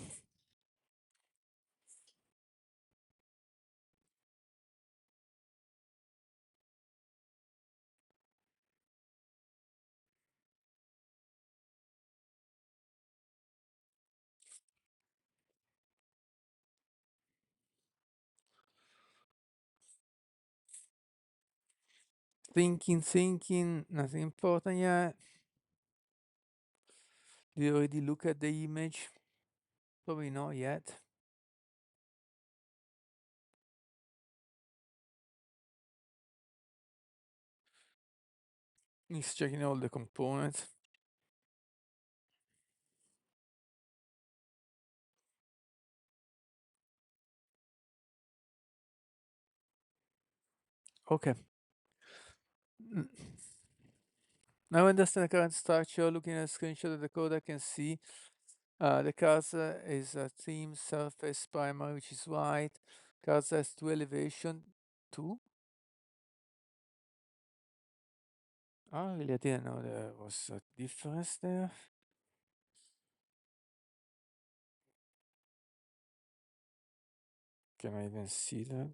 Thinking, nothing important yet. Do you already look at the image? Probably not yet. He's checking all the components. Okay. Mm. Now I understand the current structure. Looking at a screenshot of the code, I can see The cursor is a theme surface primary, which is white. Cursor has two elevation, two. Oh, really? I didn't know there was a difference there. Can I even see that?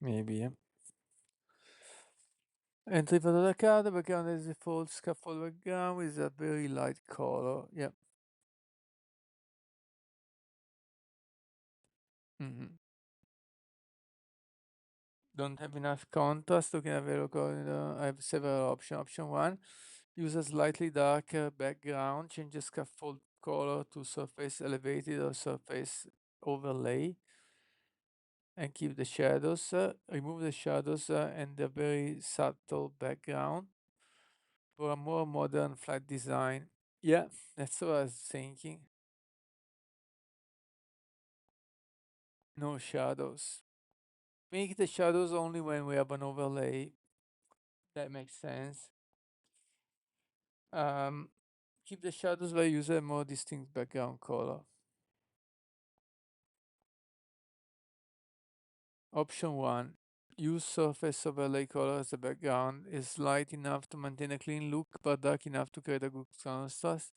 Maybe, yeah. Entry for the card, the background is default scaffold background with a very light color. Yeah. Mhm. Don't have enough contrast. Looking at very color, I have several options. Option one, use a slightly darker background. Change the scaffold color to surface elevated or surface overlay, and keep the shadows. Remove the shadows and the very subtle background for a more modern flat design. Yeah, that's what I was thinking. No shadows. Make the shadows only when we have an overlay. That makes sense. Um, Keep the shadows by using a more distinct background color. Option 1. Use surface overlay color as the background. Is light enough to maintain a clean look, but dark enough to create a good contrast.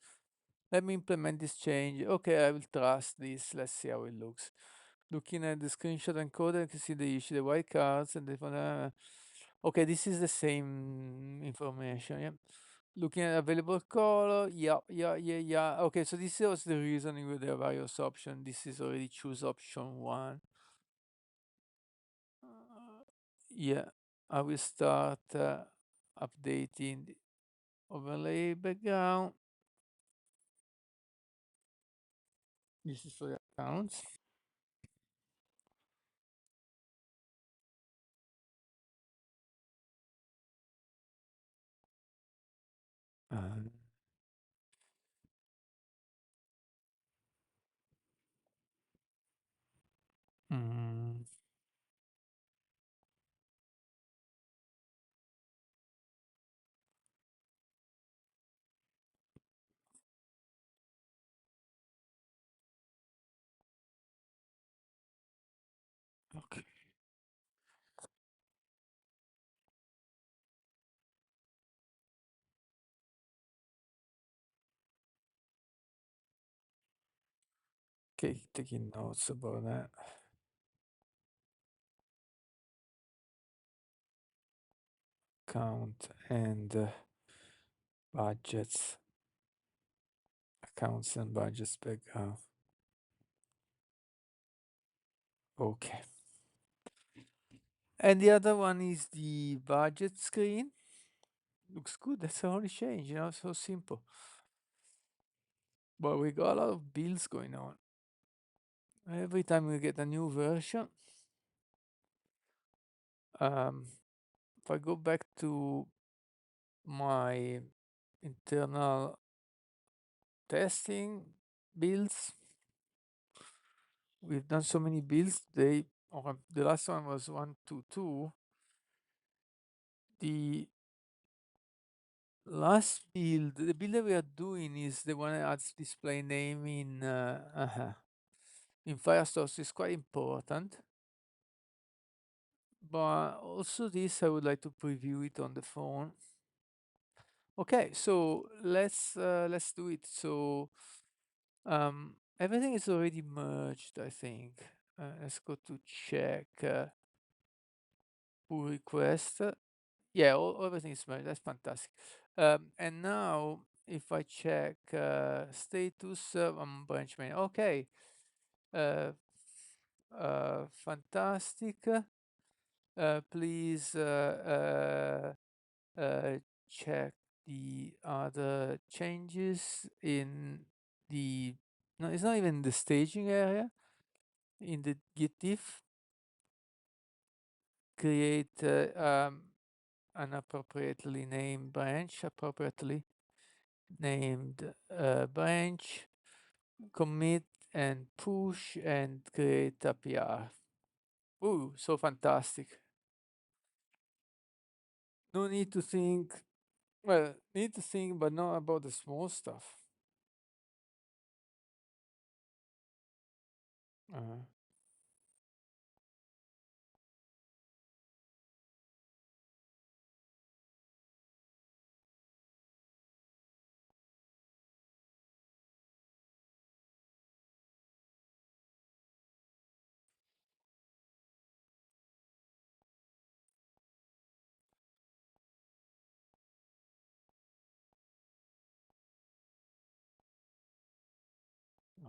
Let me implement this change. Okay, I will trust this. Let's see how it looks. Looking at the screenshot encoder, I can see the issue, the white cards, and the. Okay, this is the same information. Yeah. Looking at available color, yeah. Okay, so this was the reasoning with the various options. This is already choose option one. Yeah, I will start updating the overlay background. This is for the accounts. Uh, mm, okay, okay, taking notes about that. Account and budgets. Accounts and budgets background. Okay. And the other one is the budget screen. Looks good. That's the only change, so simple. But we got a lot of bills going on. Every time we get a new version, um, if I go back to my internal testing builds, we've done so many builds today. The last one was 122. The last build, the build that we are doing is the one that adds display name in Firestore. Is quite important. But also this, I would like to preview it on the phone. Okay, so let's do it. So everything is already merged, I think. Let's go to check pull request. Yeah, everything is merged. That's fantastic. And now if I check status on branch main, okay. Uh, Fantastic. Please check the other changes in the no, it's not even the staging area. In the git diff, create an appropriately named branch, appropriately named branch, commit and push and create a PR. Ooh, so fantastic. No need to think, well, need to think, but not about the small stuff. Uh,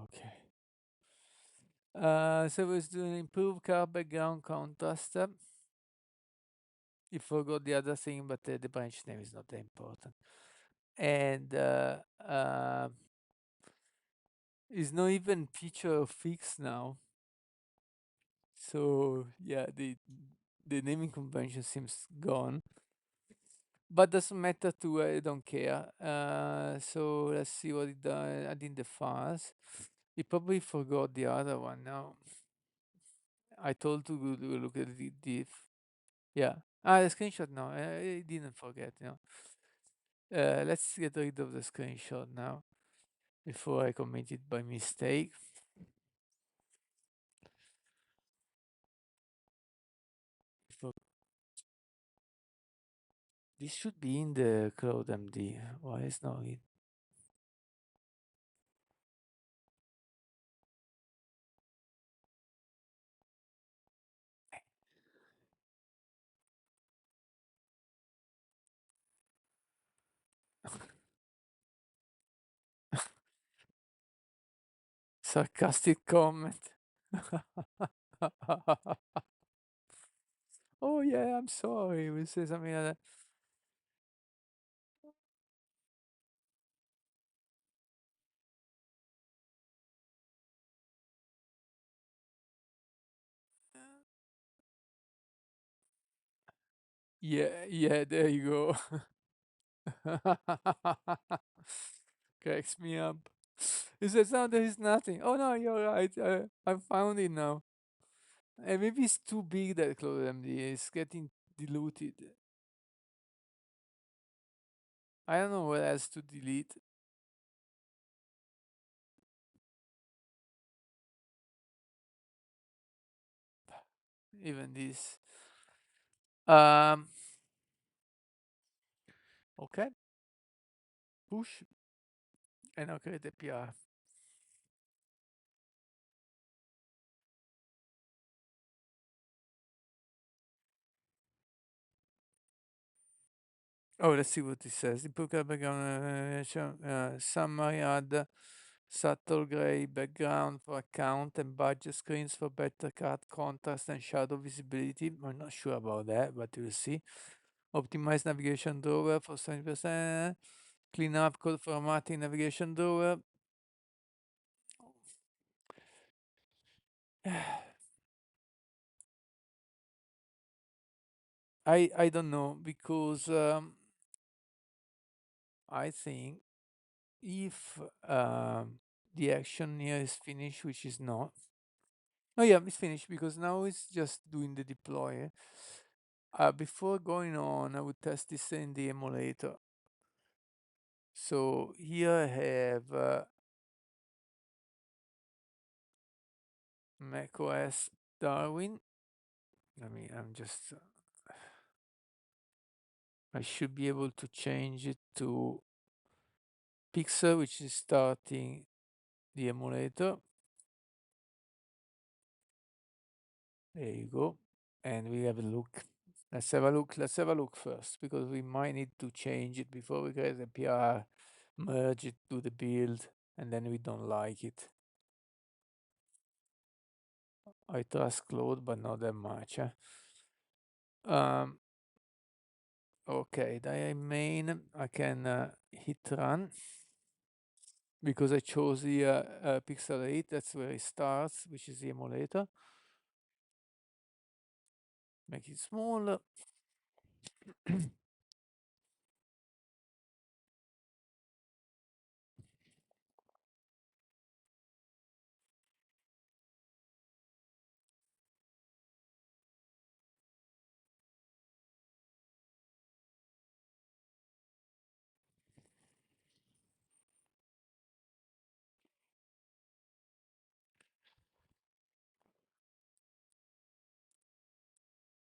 okay. So it's doing improve car background contrast. You forgot the other thing, but the branch name is not that important. And is not even feature fixed now. So yeah, the naming convention seems gone. But doesn't matter too, I don't care. So let's see what it done. I did the files. He probably forgot the other one now. I told to go look at the diff. Yeah. Ah, the screenshot. No, I didn't forget. Let's get rid of the screenshot now before I commit it by mistake. So this should be in the Cloud MD. Why is not it? Sarcastic comment. Oh yeah, I'm sorry. We say something like that. Yeah, yeah, there you go. Cracks me up. He says, "No, there is nothing." Oh no, you're right. I found it now. And maybe it's too big that CloudMD is getting diluted. I don't know what else to delete. Even this. Um. Okay. Push and I'll create a PR. Oh, let's see what it says. Input color background summary, add subtle gray background for account and budget screens for better cut contrast and shadow visibility. I'm not sure about that, but we'll see. Optimize navigation drawer for 70%. Clean up code formatting navigation drawer. I don't know because I think if the action here is finished, which is not. Oh yeah, it's finished because now it's just doing the deploy. Before going on, I would test this in the emulator. So here I have macOS Darwin. I'm just, I should be able to change it to Pixel, which is starting the emulator. There you go. And we have a look. Let's have a look. Let's have a look first because we might need to change it before we create the PR, merge it to the build, and then we don't like it. I trust Claude, but not that much. Um, okay, the main, I can hit run because I chose the Pixel 8. That's where it starts, which is the emulator. Make it smaller.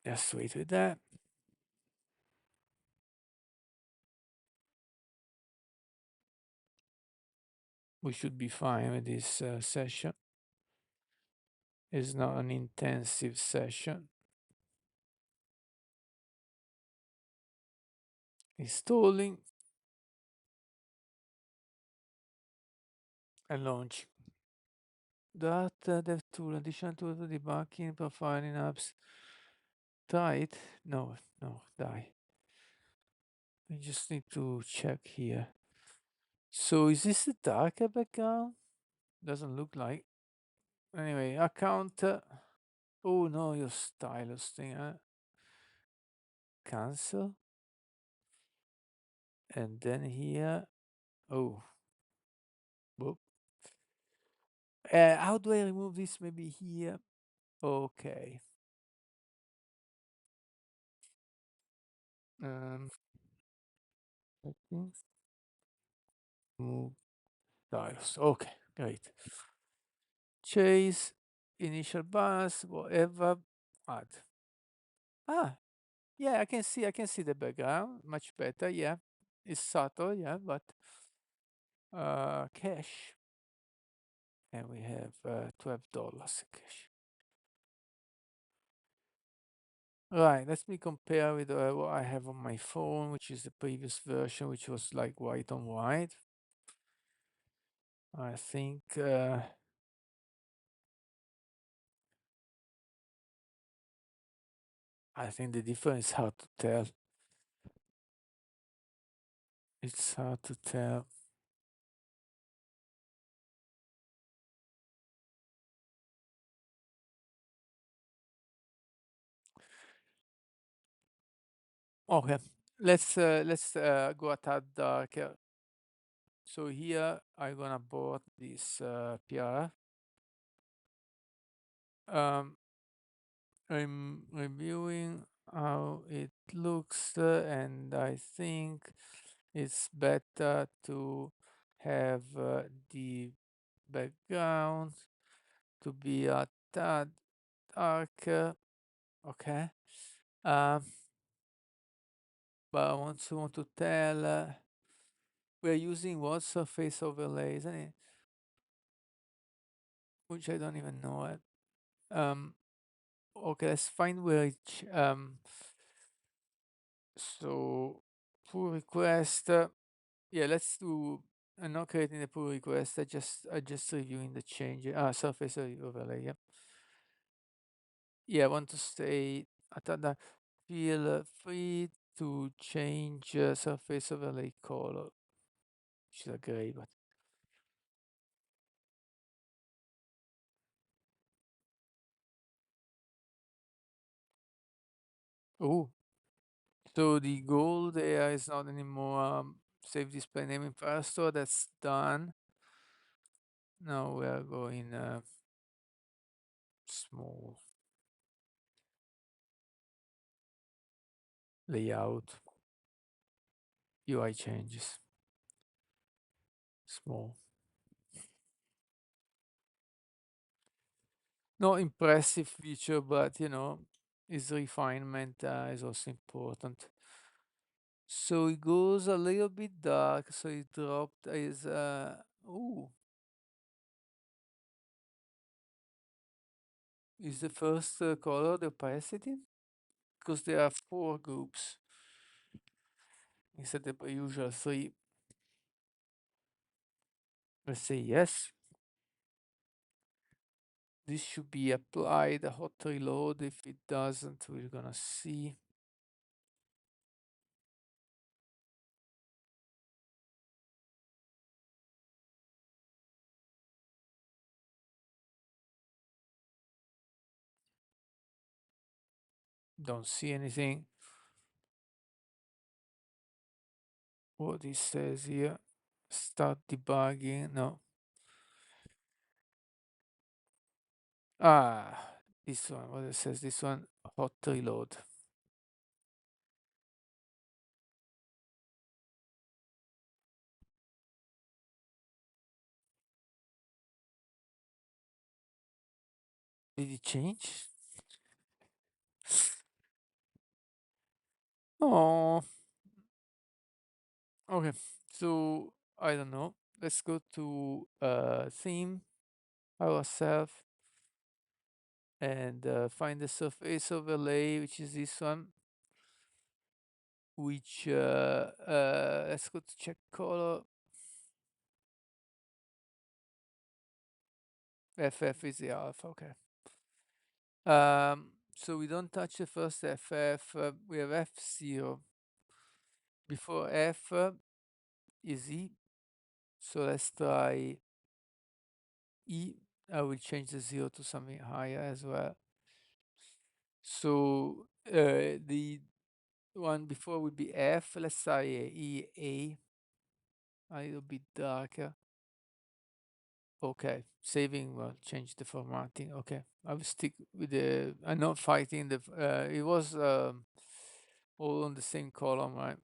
Just wait with that. We should be fine with this session. It's not an intensive session. Installing and launching. That dev tool, additional tool to debugging, profiling apps. Try it. No, no, die. I just need to check here. So is this a darker background? Doesn't look like. Anyway, account. Oh no, your stylus thing. Cancel. And then here. Oh. Whoop. How do I remove this? Maybe here. Okay. Settings. Move stylus. Okay, great. Chase. Initial bus. Whatever. Add. Ah, yeah, I can see the background much better. Yeah, it's subtle. Yeah, but cache, and we have $12 cache. Right, let me compare with what I have on my phone, which is the previous version, which was like white on white. I think the difference is hard to tell. It's hard to tell. Okay, let's go a tad darker. So here I'm gonna board this PR. I'm reviewing how it looks, and I think it's better to have the background to be a tad darker. Okay. Um, but I want to tell we're using what surface overlay, isn't it? Which I don't even know it. Okay, let's find which. So pull request. Yeah, let's do. I'm not creating the pull request. I just reviewing the change. Surface overlay. Yeah, yeah. I want to stay. I thought that feel free to change surface overlay color, which is a gray, but oh, so the goal there is not anymore save display name in Firestore. That's done. Now we are going small layout UI changes small. No impressive feature, but its refinement is also important. So it goes a little bit dark, so it dropped is ooh, is the first color the opacity? Because there are four groups instead of the usual three. Let's say yes. This should be applied, a hot reload. If it doesn't, we're gonna see. Don't see anything. What it says here, start debugging. No. This one, what it says, this one, hot reload. Did it change? Oh, okay. So I don't know. Let's go to theme ourselves and find the surface overlay, which is this one. Which let's go to check color. FF is the alpha. Okay. So we don't touch the first FF. We have F0. Before F is E. So let's try E. I will change the 0 to something higher as well. So the one before would be F. Let's try E, A little bit darker. Okay, saving will change the formatting. Okay, I will stick with the. I'm not fighting the. It was all on the same column, right?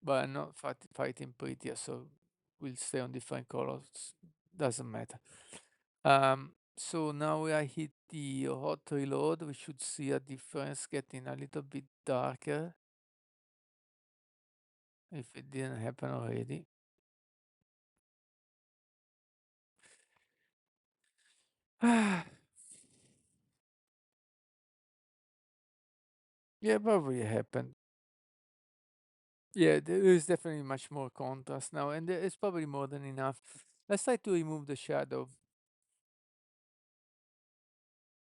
But I'm not fighting prettier, so we'll stay on different colors. Doesn't matter. So now I hit the hot reload. We should see a difference getting a little bit darker if it didn't happen already. Yeah, probably happened. Yeah, there is definitely much more contrast now, and there is probably more than enough. Let's try to remove the shadow.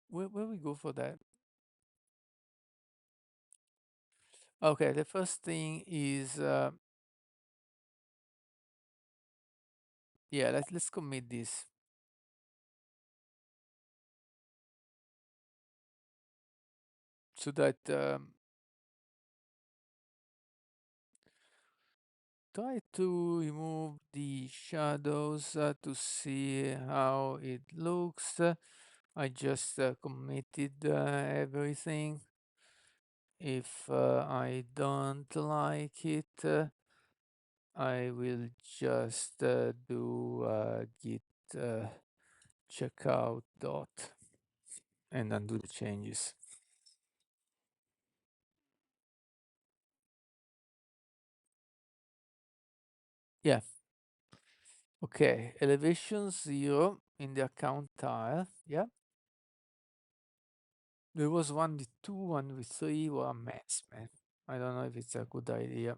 Where we go for that? Okay, the first thing is yeah, let's commit this so that try to remove the shadows to see how it looks. I just committed everything. If I don't like it, I will just do git checkout dot and undo the changes. Yeah. Okay. Elevation 0 in the account tile. Yeah. There was one with 2, one with 3. Were a mess, man. I don't know if it's a good idea.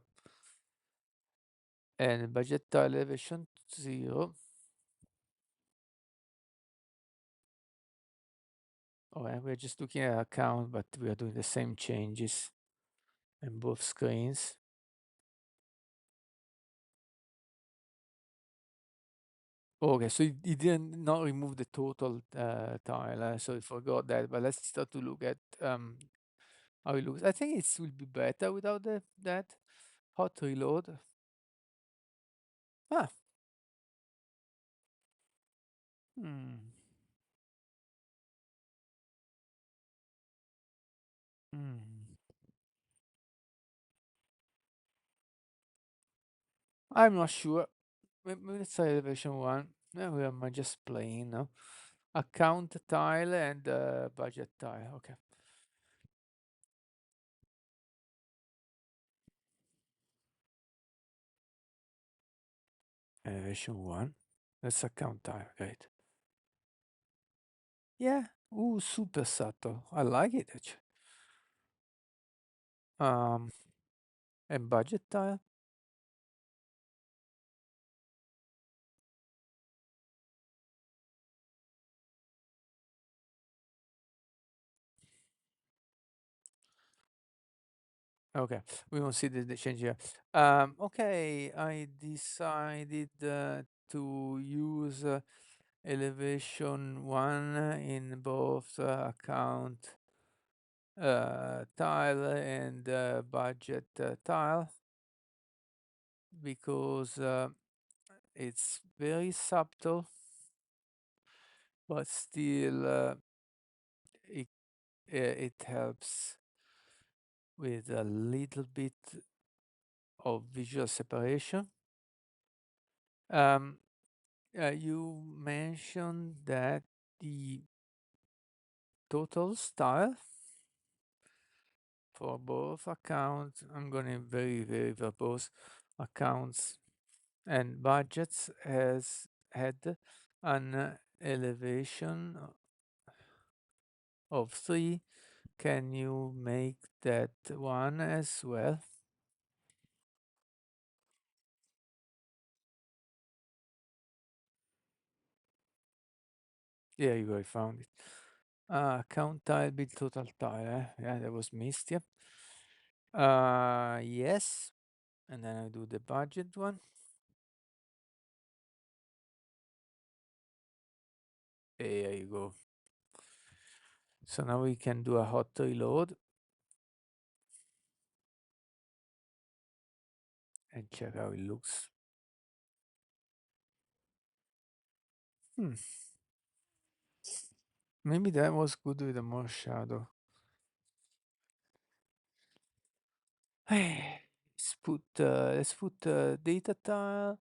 And budget tile elevation 0. Oh, and we're just looking at account, but we are doing the same changes in both screens. Okay, so he didn't not remove the total tile, so he forgot that. But let's start to look at how it looks. I think it will be better without that hot reload. Ah, hmm, hmm. I'm not sure. Let's try version 1. No, we are just playing now. Account tile and budget tile. Okay. Version 1. That's account tile, right? Yeah. Ooh, super subtle. I like it actually. Um, and budget tile. Okay, we won't see the change here. Okay, I decided to use elevation 1 in both account tile and budget tile because it's very subtle, but still it, it helps with a little bit of visual separation. Um, you mentioned that the total style for both accounts. I'm gonna very verbose accounts and budgets has had an elevation of 3. Can you make that one as well? There you go, I found it. Count tile, build total tile. Yeah, that was missed. Yeah. Yes. And then I do the budget one. There you go. So now we can do a hot reload and check how it looks. Hmm. Maybe that was good with a more shadow. Let's put data tile,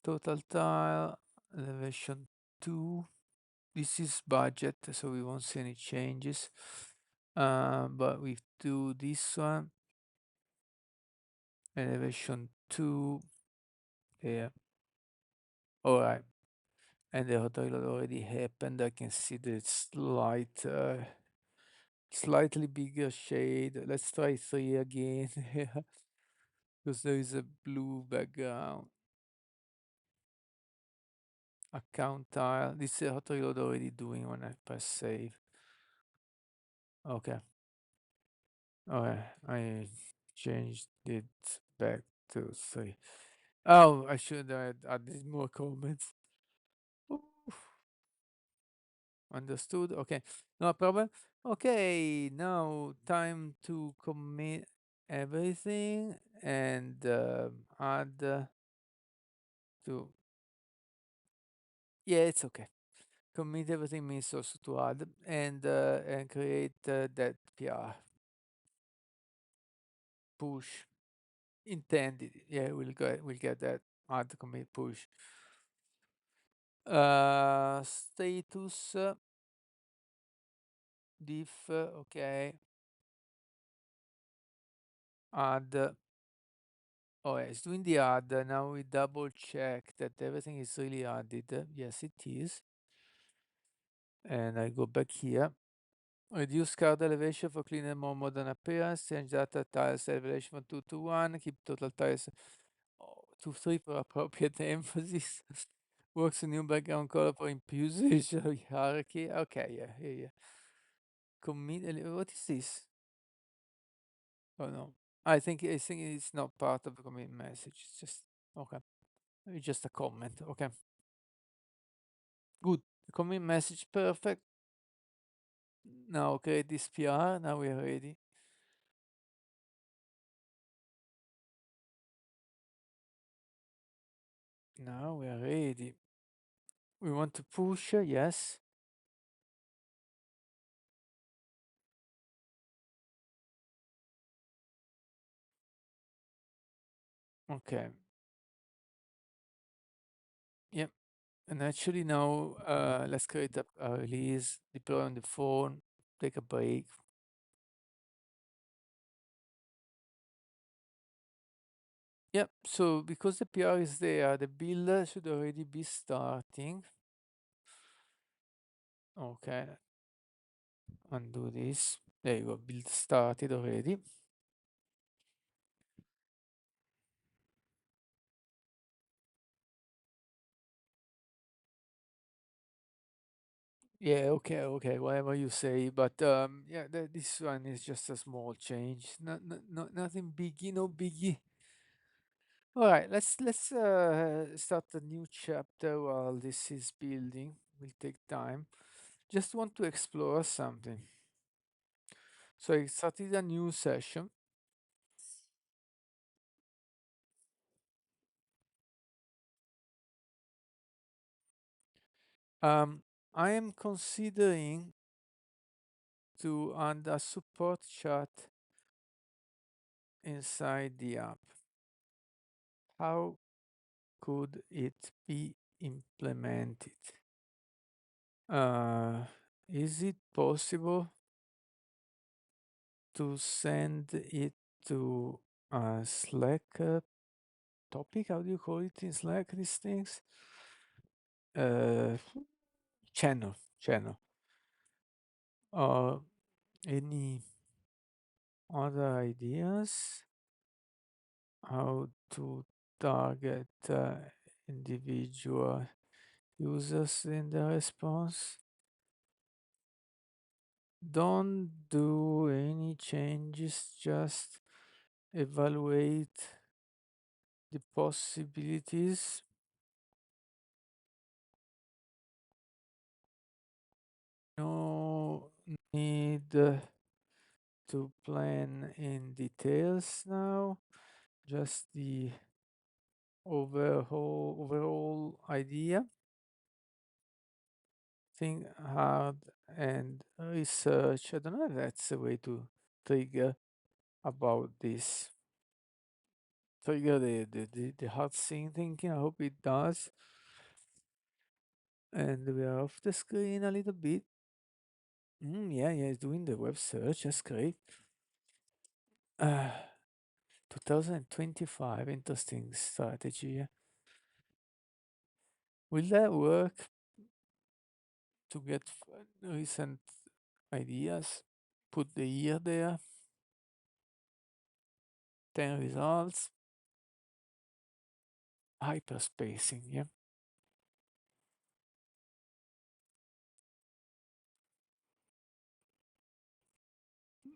total tile, elevation 2. This is budget, so we won't see any changes. But we do this one, elevation 2. Yeah. All right. And the hot reload already happened. I can see the slightly bigger shade. Let's try 3 again. Yeah. Because there is a blue background. Account tile. This is hot reload already doing when I press save. Okay. Okay. I changed it back to 3. Oh, I should have added more comments. Oof. Understood. Okay. No problem. Okay. Now time to commit everything and add to. Yeah, it's okay. Commit everything means also to add and create that PR push intended. Yeah, we'll get that add commit push. Status diff. Okay, add. Oh, yeah, it's doing the add. Now we double check that everything is really added. Yes, it is. And I go back here. Reduce card elevation for cleaner, more modern appearance. Change data tiles elevation from 2 to 1. Keep total tiles 2, 3 for appropriate emphasis. Works a new background color for imposition hierarchy. Okay, yeah. Commit. What is this? Oh no. I think it's not part of the commit message. It's just okay. It's just a comment. Okay. Good. Commit message perfect. Now create this PR. Now we are ready. Now we are ready. We want to push, yes. Okay. Yep. And actually now let's create a release, deploy on the phone, take a break. Yep. So because the PR is there, the build should already be starting. Okay. Undo this. There you go. Build started already. Yeah, okay, whatever you say. But yeah, this one is just a small change. Nothing biggie, no biggie. All right, let's start a new chapter while this is building. Will take time. Just want to explore something. So I started a new session. I am considering to add a support chat inside the app. How could it be implemented? Uh, is it possible to send it to a Slack topic. How do you call it in Slack, these things? Uh, channel. Any other ideas how to target individual users in the response? Don't do any changes, just evaluate the possibilities. No need to plan in details now, just the overall idea. Think hard and research. I don't know if that's a way to trigger about this. Trigger the hard thing thinking. I hope it does. And we are off the screen a little bit. Yeah, it's doing the web search. That's great. Uh, 2025, interesting strategy. Will that work to get recent ideas? Put the year there, 10 results, hyperspacing, yeah.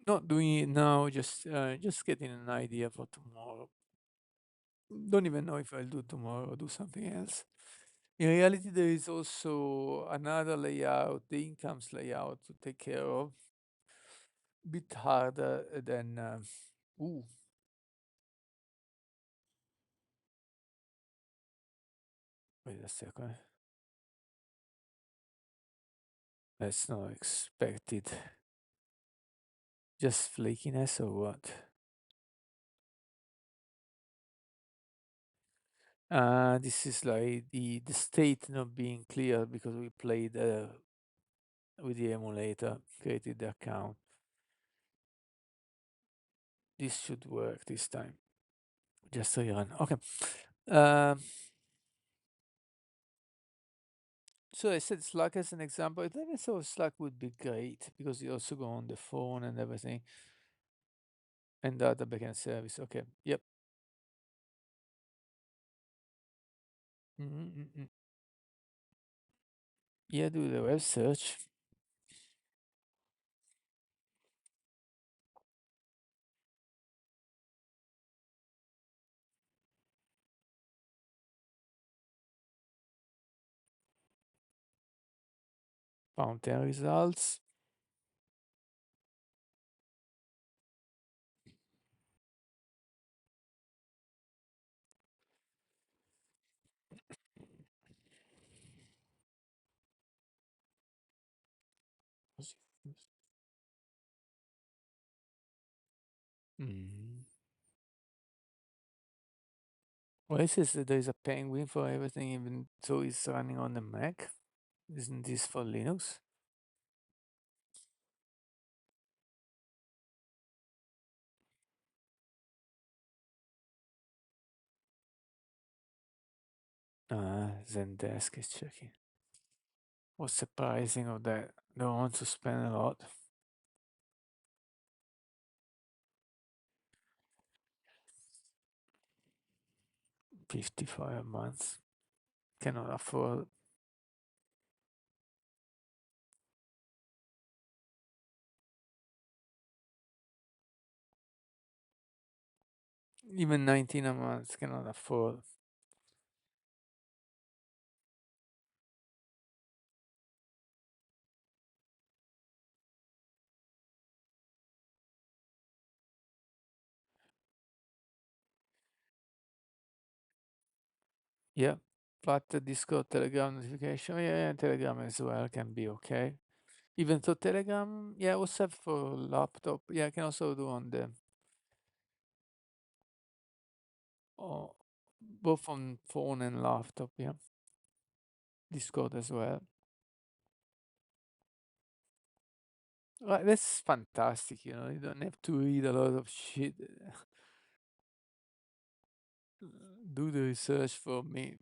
Not doing it now, just getting an idea for tomorrow. Don't even know if I'll do tomorrow or do something else. In reality, there is also another layout, the incomes layout to take care of. Bit harder than ooh, wait a second. That's not expected. Just flakiness or what? This is like the state not being clear because we played with the emulator, created the account. This should work this time. Just rerun. Okay. Um, so I said Slack as an example. I think I thought Slack would be great because you also go on the phone and everything. And data backend service. Okay. Yep. Mm-mm-mm. Yeah, do the web search. Found 10 results. Mm. Well, it says that there is a penguin for everything, even though it's running on the Mac. Isn't this for Linux? Zendesk is checking. What's surprising of that? Don't want to spend a lot. 55 a month. Cannot afford. Even 19 a month cannot afford. Yeah. But the Discord, Telegram notification, yeah, Telegram as well can be okay. Even though Telegram, yeah, WhatsApp for laptop, yeah, I can also do on the oh, both on phone and laptop, yeah. Discord as well. Right, that's fantastic, you don't have to read a lot of shit. Do the research for me.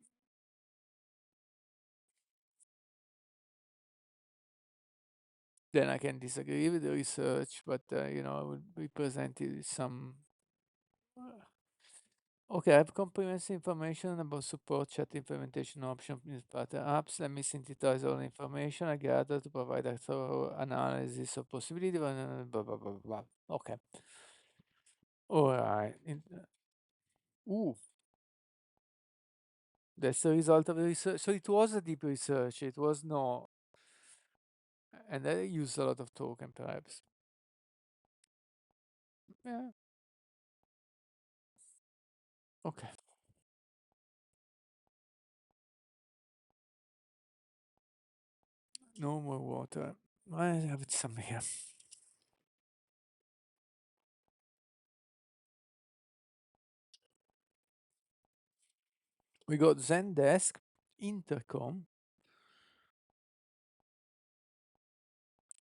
Then I can disagree with the research, but I would be presented with some. uh, Okay, I have comprehensive information about support chat implementation option in Flutter apps. Let me synthesize all the information I gathered to provide a thorough analysis of possibility. Blah, blah, blah, blah. Okay. All right. Ooh, that's the result of the research. So it was a deep research. It was no, and I used a lot of token perhaps. Yeah. Okay. No more water. I have some here. We got Zendesk, Intercom,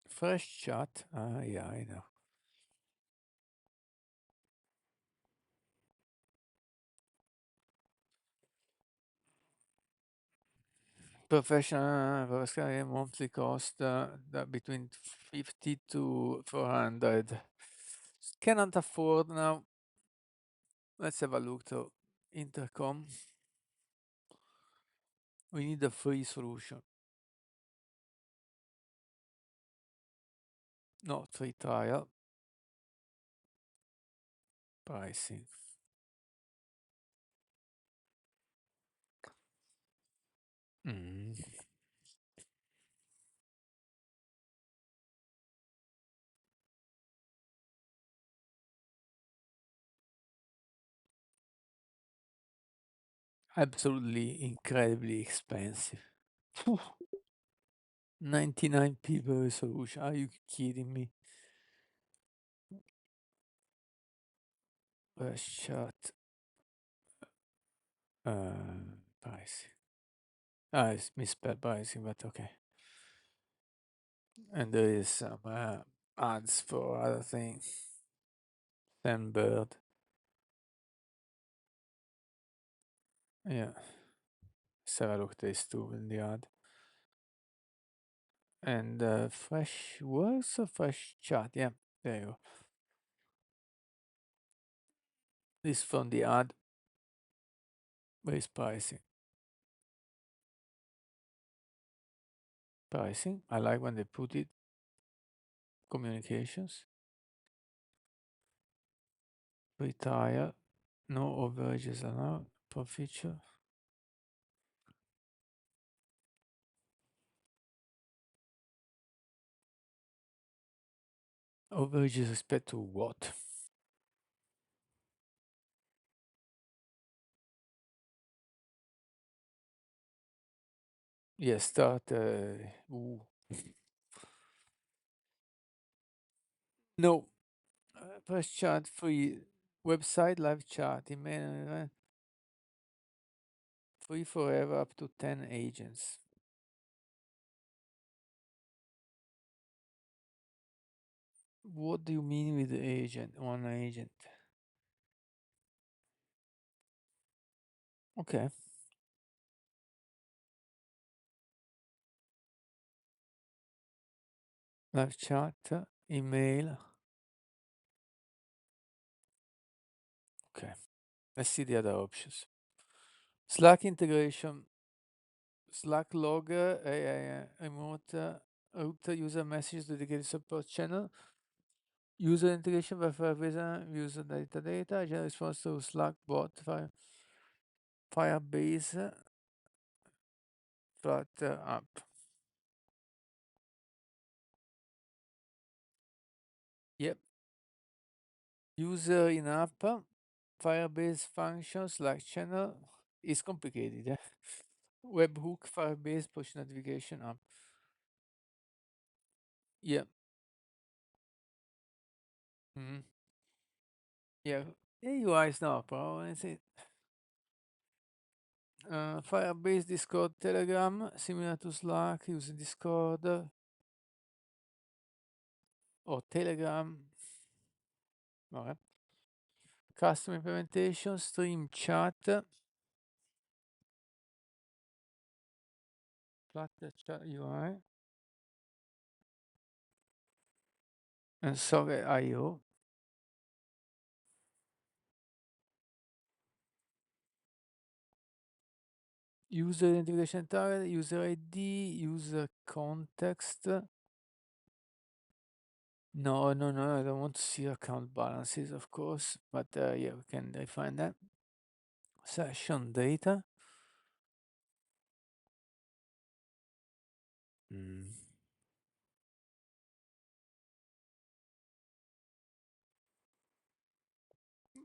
Fresh Chat. Ah, yeah, I know. Professional monthly cost between 50 to 400. Cannot afford now. Let's have a look to Intercom. We need a free solution, not free trial. Pricing. Mm. Absolutely incredibly expensive. Phew, 99 people resolution. Are you kidding me? Shut. Pricing. Ah, it's misspelled pricing, but okay. And there is some ads for other things. Sandbird. Yeah. Let's have a look at this too in the ad. And fresh works or fresh chat. Yeah, there you go. This from the ad. Where is pricing? Pricing. I like when they put it. Communications. Retire. No overages allowed. Per feature. Overages respect to what? Yeah, start. Ooh. No. Press chat free. Website live chat. Email. Free forever up to 10 agents. What do you mean with the agent? One agent. Okay. Live chat, email. Okay. Let's see the other options. Slack integration, Slack logger, remote route user message dedicated support channel, user integration by Firebase, user data, general response to Slack bot, Firebase, Flutter app. Yep. User in app, Firebase function, Slack channel is complicated. Webhook, Firebase, push notification app. Yeah. Mhm. Yeah. UI is not a problem, is it? Firebase, Discord, Telegram, similar to Slack, using Discord. or Telegram. Okay. Custom implementation, stream chat, Flutter chat UI, and Socket IO. User identification target, user ID, user context. No, no, no, I don't want to see account balances, of course, but yeah, we can define that. Session data. Mm.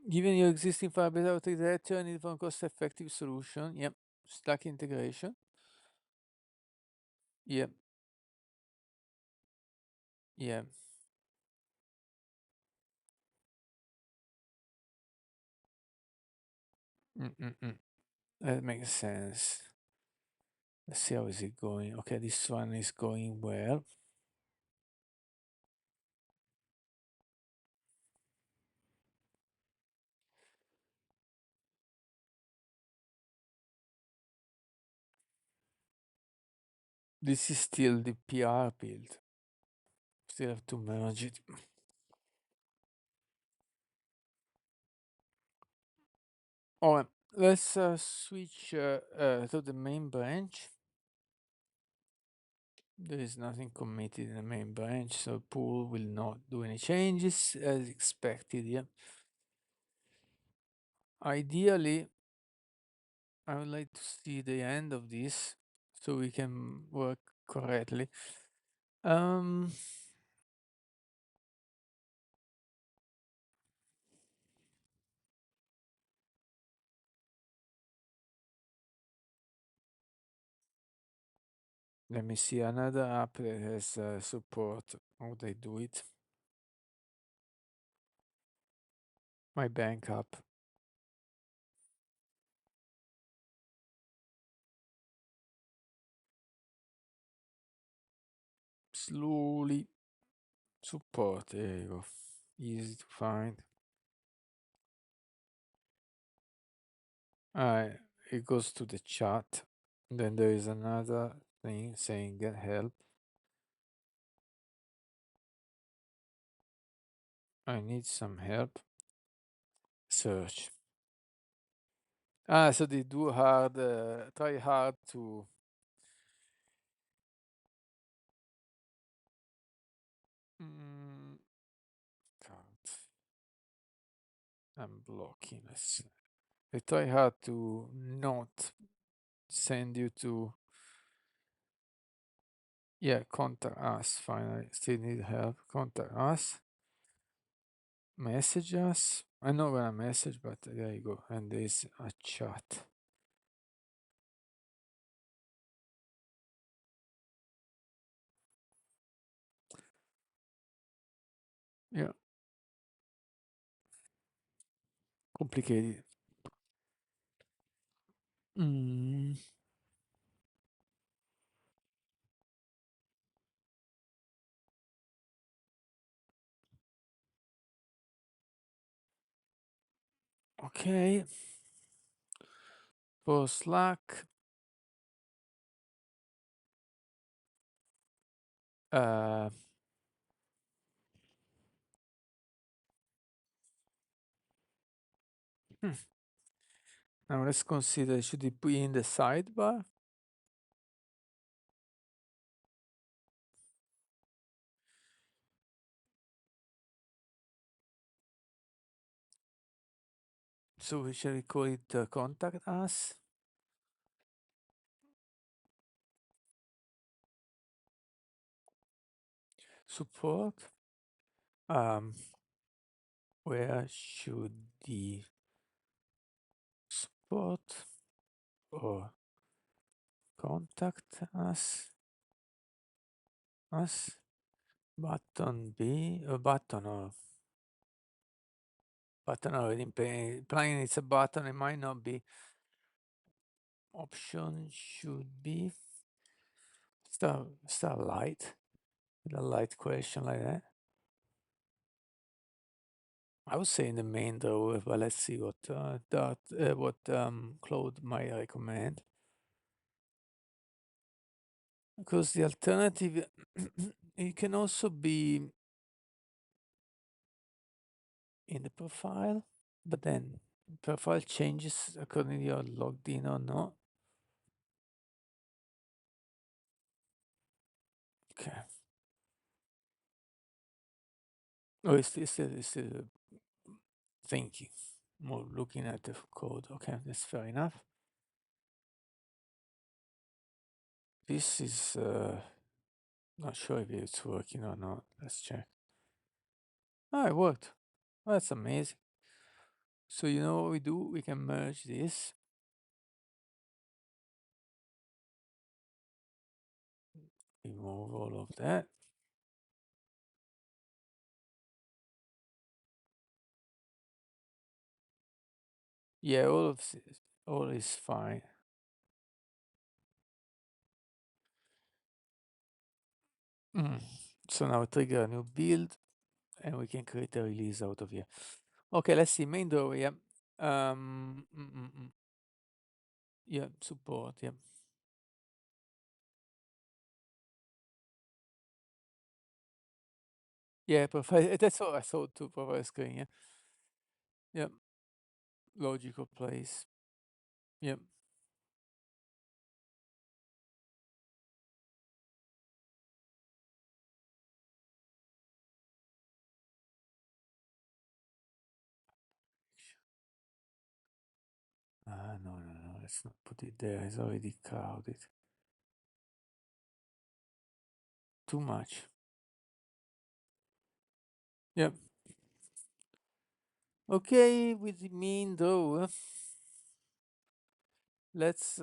Given your existing Firebase architecture, need for a cost-effective solution. Yep. Stack integration. Yep. Yeah. Mm-mm-mm. That makes sense. Let's see how is it going. Okay, this one is going well. This is still the PR build. Still have to merge it. All right, let's switch to the main branch. There is nothing committed in the main branch, so pool will not do any changes as expected. Yeah. Ideally, I would like to see the end of this so we can work correctly. Um, Let me see another app that has support. How they do it? My bank app. Slowly support. There you go. Easy to find. It goes to the chat. Then there is another thing saying get help. I need some help. Search. So they do hard, try hard to. Mm, can't. I'm blocking this. They try hard to not send you to. Yeah, contact us. Finally, still need help. Contact us. Message us. I'm not gonna message, but there you go. And there's a chat. Yeah, complicated. Mm. Okay. For Slack, uh, hmm. Now let's consider, should it be in the sidebar? So shall we call it contact us? Support? Um, where should the support or contact us button be a button or button already implying it's a button, it might not be. Option should be start light with a light question like that. I would say in the main though, but let's see what Claude might recommend. Because the alternative, it can also be in the profile, but then profile changes according to you're logged in or not. Okay. Oh, it's still thinking, more looking at the code. Okay, that's fair enough. This is not sure if it's working or not. Let's check. Oh, it worked. Oh, that's amazing. So you know what we do? We can merge this. Remove all of that. Yeah, all is fine. Mm. So now trigger a new build and we can create a release out of here. Okay, let's see. Main door, yeah. Yeah, support, yeah. Yeah, profile. That's what I thought too, profile screen, yeah. Yeah, logical place. Yeah. Ah, no, no, no, let's not put it there. It's already crowded. Too much. Yeah. Okay, with the mean though, let's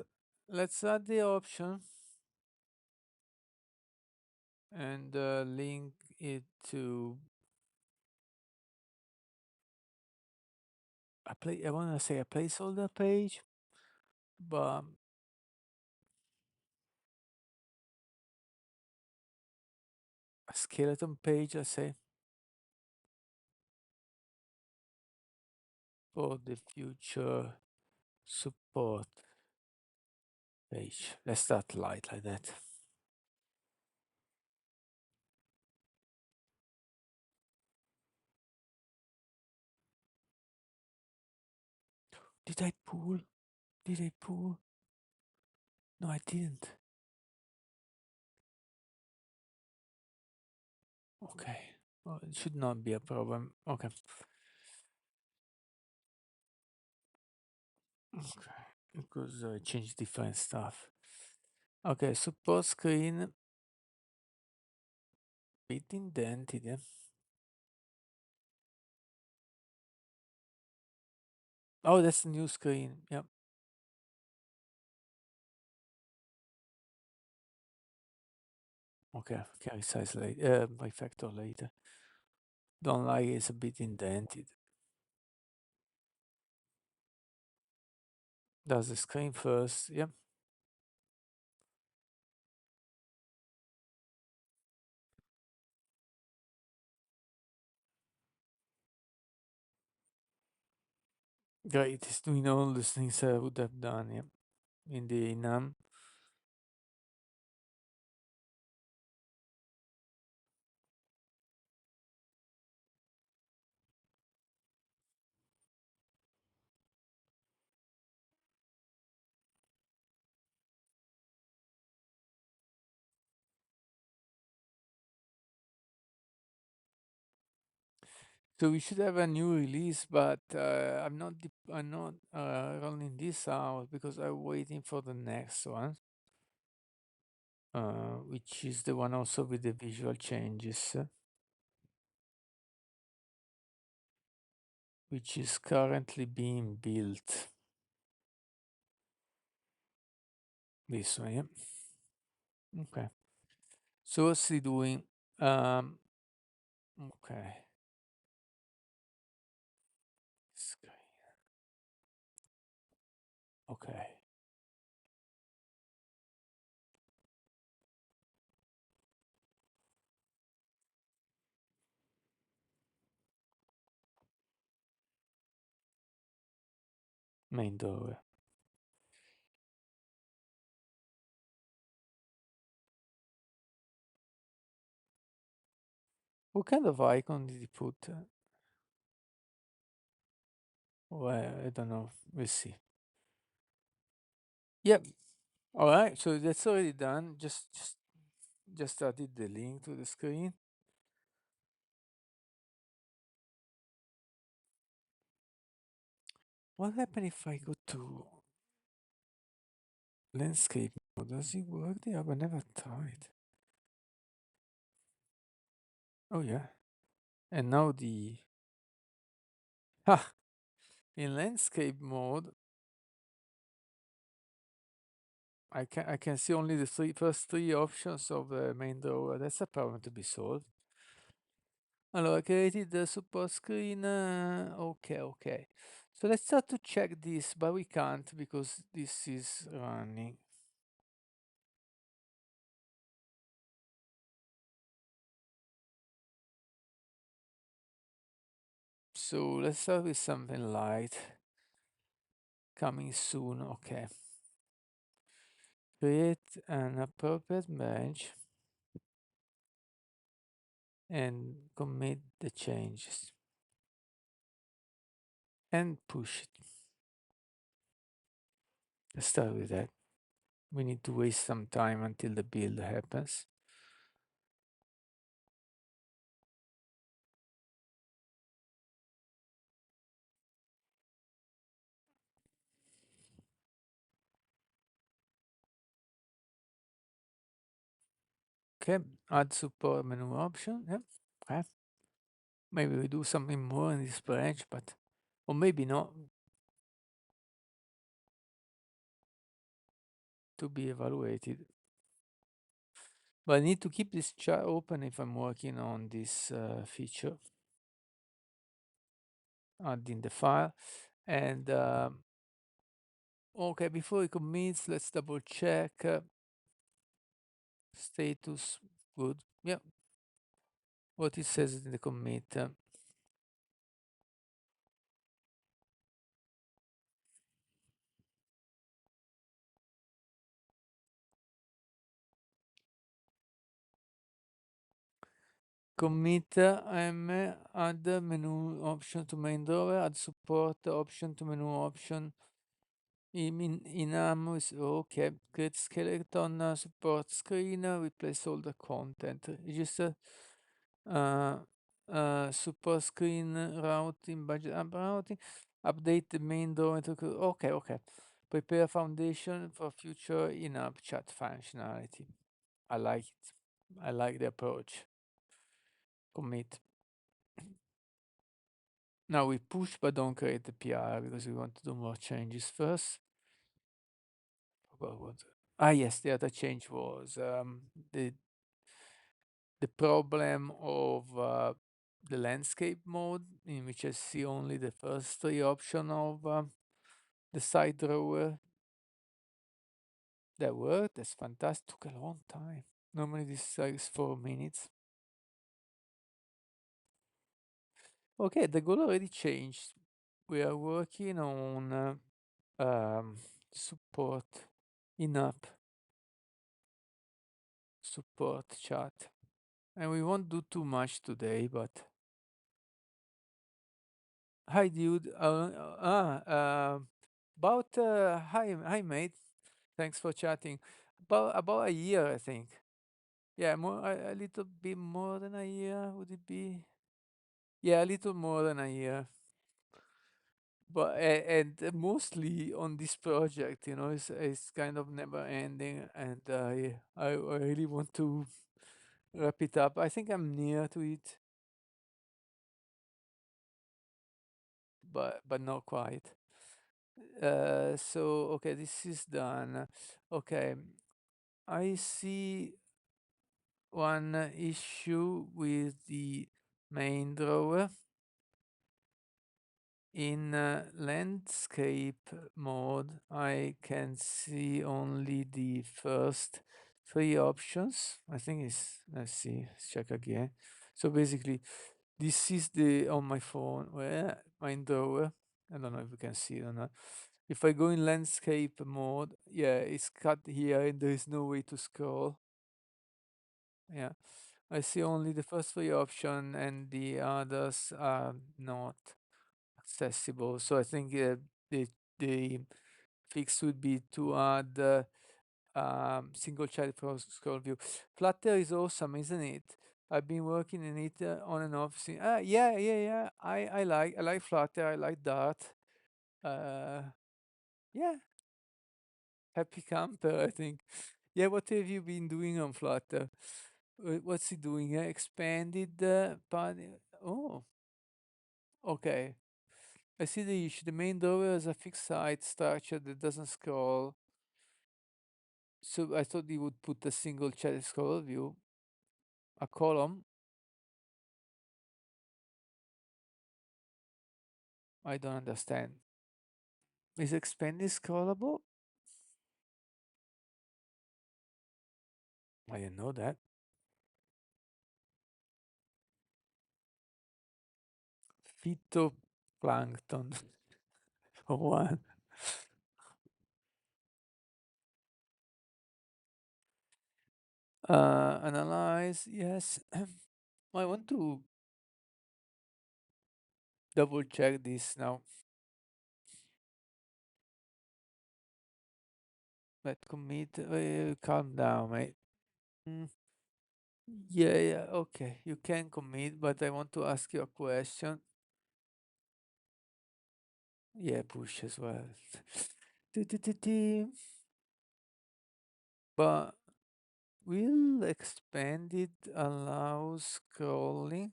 let's add the option and link it to I want to say a placeholder page, but a skeleton page, I say, for the future support page. Let's start light like that. Did I pull? Did I pull? No, I didn't. Okay. Well, it should not be a problem. Okay. Okay. Because I changed different stuff. Okay, support screen, bit indented. Yeah? Oh, that's the new screen. Yep. Okay, can resize later. Refactor later. Don't like it's a bit indented. Does the screen first. Yep. Great. It's doing all the things I would have done. Yep. In the num. So we should have a new release, but I'm not rolling this out because I'm waiting for the next one, which is the one also with the visual changes, which is currently being built. This one, yeah. Okay. So what's he doing? Okay. Screen. Okay. main drawer. What kind of icon did you put? Well, I don't know. We'll see. Yep. All right. So that's already done. Just added the link to the screen. What happened if I go to landscape mode? Does it work there? I've never tried. Oh yeah. And now the ha in landscape mode, I can see only the first three options of the main drawer. That's a problem to be solved. Allora, created the support screen. Okay, okay. So let's start to check this, but we can't because this is running. So let's start with something light. Coming soon. Okay. Create an appropriate branch and commit the changes and push it. Let's start with that. We need to waste some time until the build happens. Okay, add support menu option. Yeah, okay. Maybe we do something more in this branch, but or maybe not. To be evaluated. But I need to keep this chat open if I'm working on this feature, adding the file. And okay, before it commits, let's double check status. Good. Yeah, what it says in the commit. Commit add menu option to main drawer, add support option to menu option. In Amos, okay, create skeleton support screen, replace all the content. Register uh, support screen routing, budget routing, update the main door. Okay, okay. Prepare foundation for future in-app chat functionality. I like it. I like the approach. Commit. Now we push but don't create the PR because we want to do more changes first. Forgot what. Ah, yes, the other change was the the problem of the landscape mode, in which I see only the first three options of the side drawer. That worked. That's fantastic. Took a long time. Normally this takes 4 minutes. Okay, the goal already changed. We are working on support in-app support chat, and we won't do too much today, but hi, dude. About hi, mate. Thanks for chatting. About a year, I think. Yeah, more a little bit more than a year. Would it be? Yeah, a little more than a year. But and mostly on this project, it's kind of never ending, and I really want to wrap it up. I think I'm near to it, but not quite. So okay, this is done. Okay, I see one issue with the main drawer. In landscape mode, I can see only the first three options. I think let's see, let's check again. So basically, this is the on my phone where main drawer. I don't know if you can see it or not. If I go in landscape mode, yeah, it's cut here and there is no way to scroll. Yeah, I see only the first three option and the others are not accessible. So I think the fix would be to add single child for scroll view. Flutter is awesome, isn't it? I've been working in it on and off. Yeah. I like Flutter. I like Dart. Uh, yeah, happy camper. I think. Yeah, what have you been doing on Flutter? What's he doing? Expanded Oh, okay. I see the issue. The main door has a fixed height structure that doesn't scroll. So I thought you would put a single child scroll view, a column. I don't understand. Is expanded scrollable? I didn't know that. Phytoplankton. One. Analyze. Yes. I want to double check this now. Let commit. Calm down, mate. Mm, yeah. Okay. You can commit, but I want to ask you a question. Yeah, push as well. But will expanded allow scrolling?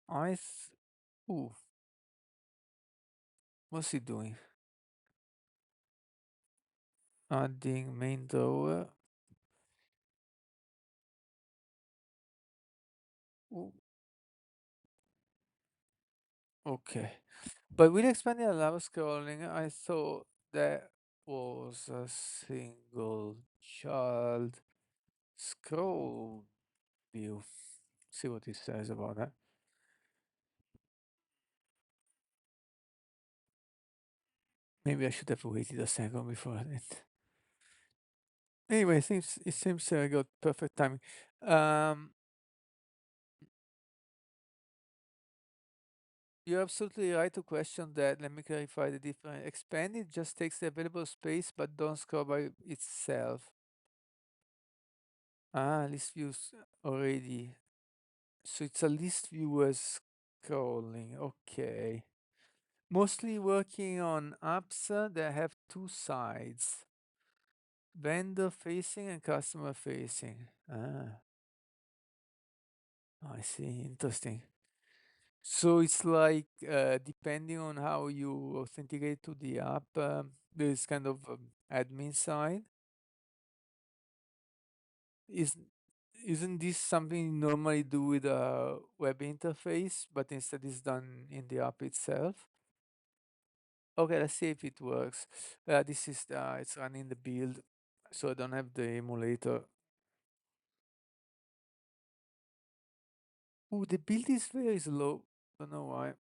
I th- Ooh, what's he doing? Adding main door. Ooh, okay. But with expanded allow scrolling, I thought that was a single child scroll view. See what it says about that. Maybe I should have waited a second before it. Anyway, it seems I got perfect timing. Um, you're absolutely right to question that. Let me clarify the difference. Expanded just takes the available space, but don't scroll by itself. List views already. So it's a list view as scrolling. Okay. Mostly working on apps that have two sides, vendor facing and customer facing. I see. Interesting. So it's like depending on how you authenticate to the app, there's kind of admin side. Is isn't this something you normally do with a web interface, but instead it's done in the app itself? Okay, let's see if it works. This is it's running the build, so I don't have the emulator. Oh, the build is very slow. Don't know why.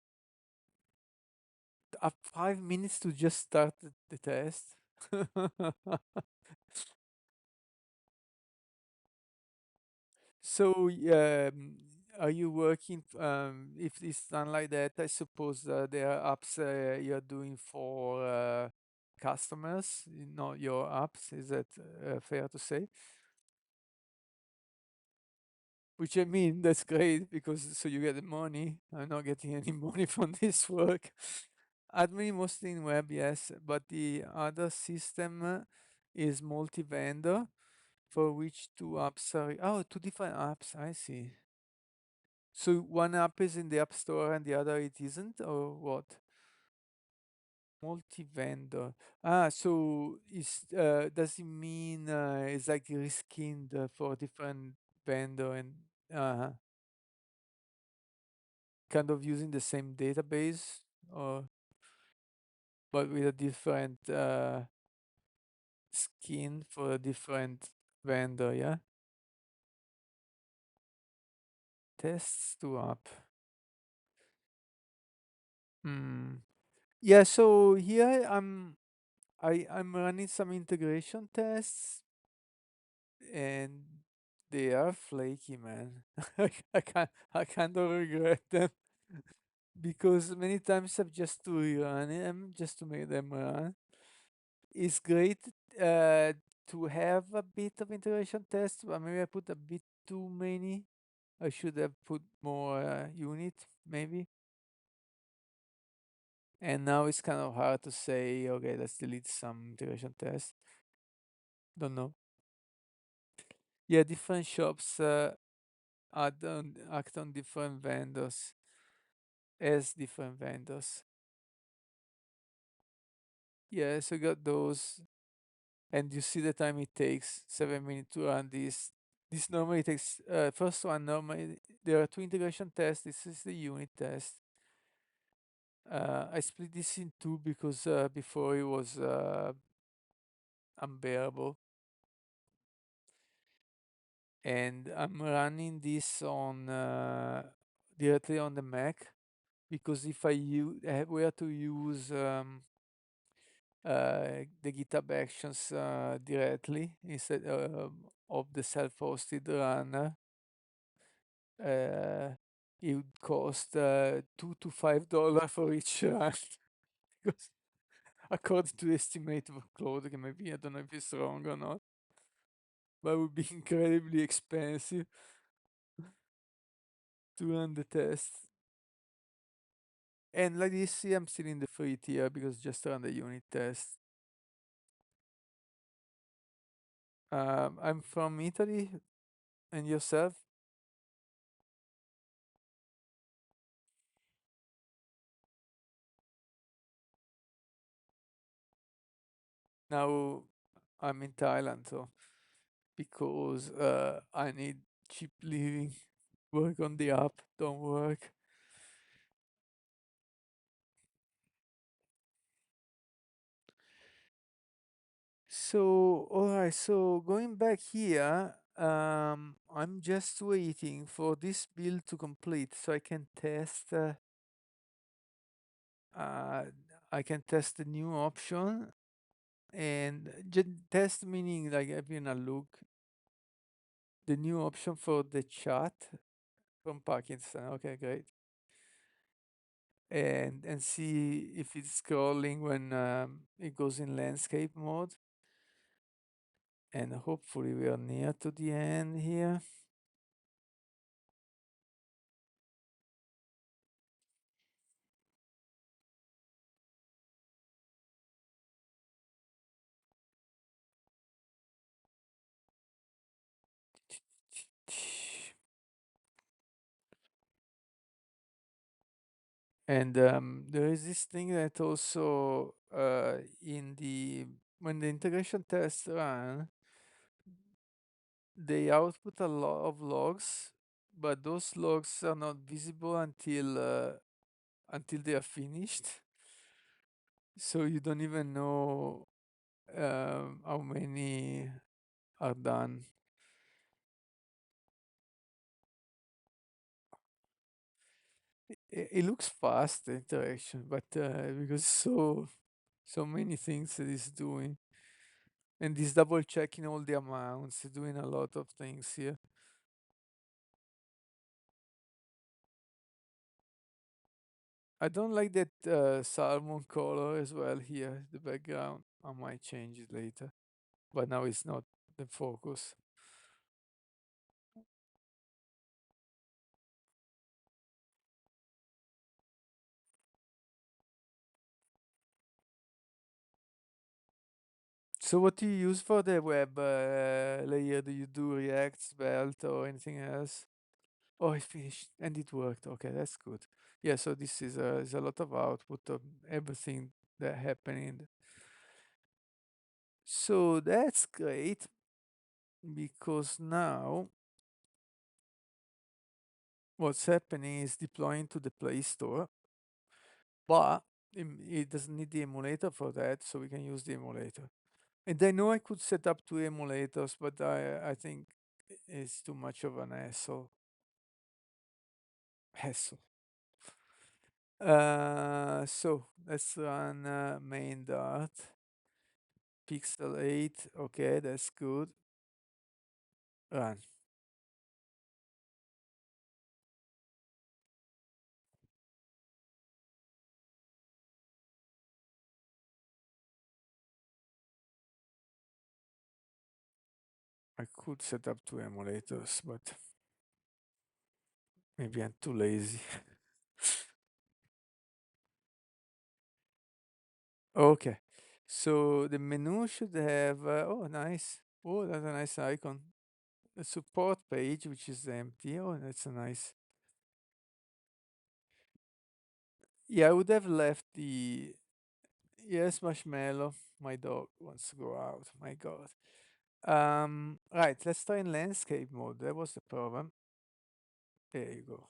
5 minutes to just start the test. So, are you working? If it's done like that, I suppose there are apps you're doing for customers, not your apps. Is that fair to say? Which I mean, that's great because so you get the money. I'm not getting any money from this work. Admin mostly in web, yes, but the other system is multi-vendor for which two apps are. Oh, two different apps. I see. So one app is in the App Store and the other it isn't, or what? Multi-vendor. So does it mean it's like reskinned for different vendor and uh, kind of using the same database, or but with a different skin for a different vendor? Yeah. Tests to app. Hmm. Yeah, so here I'm running some integration tests and they are flaky, man. I kind of regret them because many times I've just to rerun them just to make them run. It's great uh, to have a bit of integration tests, but maybe I put a bit too many. I should have put more unit, maybe. And now it's kind of hard to say, okay, let's delete some integration tests. Don't know. Yeah, different shops act on different vendors as different vendors. Yeah, so you got those, and you see the time it takes 7 minutes to run this. This normally takes first one normally there are two integration tests. This is the unit test. I split this in two because before it was unbearable, and I'm running this on directly on the Mac because if were to use the GitHub Actions directly instead of the self-hosted runner, uh, it would cost $2 to $5 for each run because according to the estimate of Claude, okay, maybe I don't know if it's wrong or not, but it would be incredibly expensive to run the test. And like this, see, I'm still in the free tier because just run the unit test. I'm from Italy, and yourself? Now I'm in Thailand, so because I need cheap living, work on the app, don't work. So, all right, so going back here, I'm just waiting for this build to complete so uh, I can test the new option and test meaning like having a look, the new option for the chat from Pakistan. Okay, great. And see if it's scrolling when it goes in landscape mode. And hopefully we are near to the end here. And there is this thing that also in the when the integration tests run, they output a lot of logs, but those logs are not visible until they are finished. So you don't even know how many are done. It looks fast, the interaction, but because so many things that it's doing, and this double checking all the amounts, doing a lot of things here. I don't like that salmon color as well here, the background. I might change it later, but now it's not the focus. So what do you use for the web layer? Do you do React, Svelte, or anything else? Oh, it finished and it worked. Okay, that's good. Yeah, so this is a lot of output of everything that happening. So that's great because now what's happening is deploying to the Play Store, but it doesn't need the emulator for that, so we can use the emulator. And I know I could set up two emulators, but I think it's too much of an hassle. Hassle. So let's run main dot pixel 8. Okay, that's good. Run. I could set up two emulators, but maybe I'm too lazy. Okay. So the menu should have, oh, nice. Oh, that's a nice icon. A support page, which is empty. Oh, that's a nice. Yeah, I would have left the, yes, Marshmallow. My dog wants to go out. My God. Right, let's try in landscape mode. That was the problem. There you go.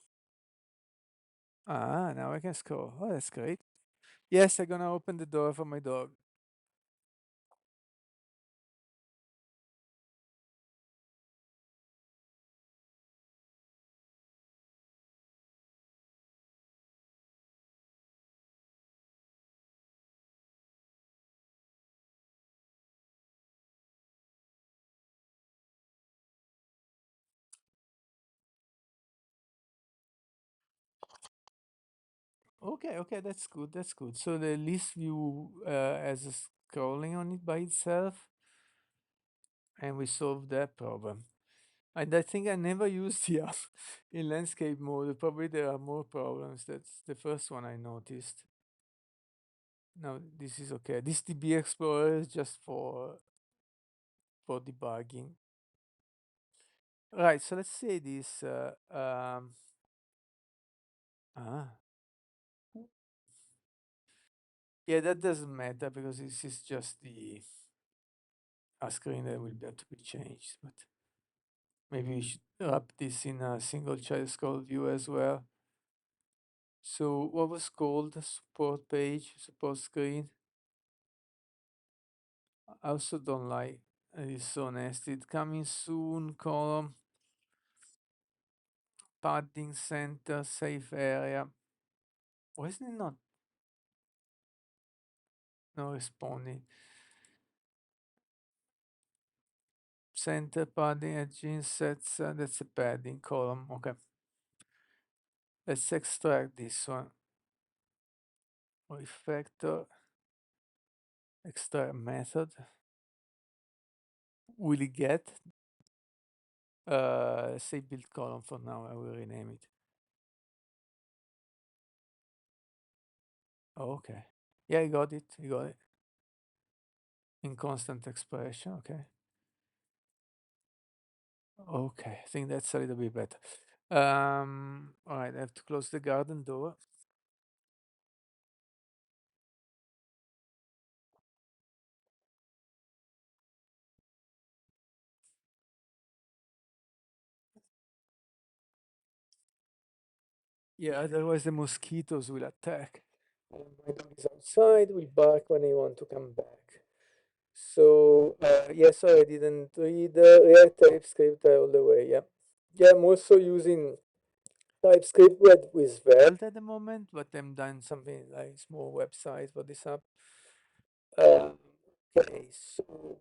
Ah, now I can scroll. Oh, that's great. Yes, I'm gonna open the door for my dog. Okay, okay, that's good. That's good. So the list view has a scrolling on it by itself, and we solved that problem. And I think I never used the app in landscape mode. Probably there are more problems. That's the first one I noticed. No, this is okay. This DB Explorer is just for debugging. Right. So let's say this. Ah, yeah, that doesn't matter because this is just the a screen that will have to be changed. But maybe we should wrap this in a single child scroll view as well. So what was called the support page, support screen? I also don't like it's so nested. Coming soon column, padding center, safe area. Why isn't it not responding? Center padding at gene sets, that's a padding column. Okay. Let's extract this one. Refactor, extract method. Will it get? Say build column for now. I will rename it. Okay. Yeah, I got it. I got it. In constant expression. Okay. Okay. I think that's a little bit better. All right. I have to close the garden door. Yeah, otherwise the mosquitoes will attack. My dog is outside, will bark when he want to come back. So, yeah, sorry, I didn't read React TypeScript all the way. Yeah. Yeah, I'm also using TypeScript with Svelte at the moment, but I'm done something like small website for this app. Uh, okay, so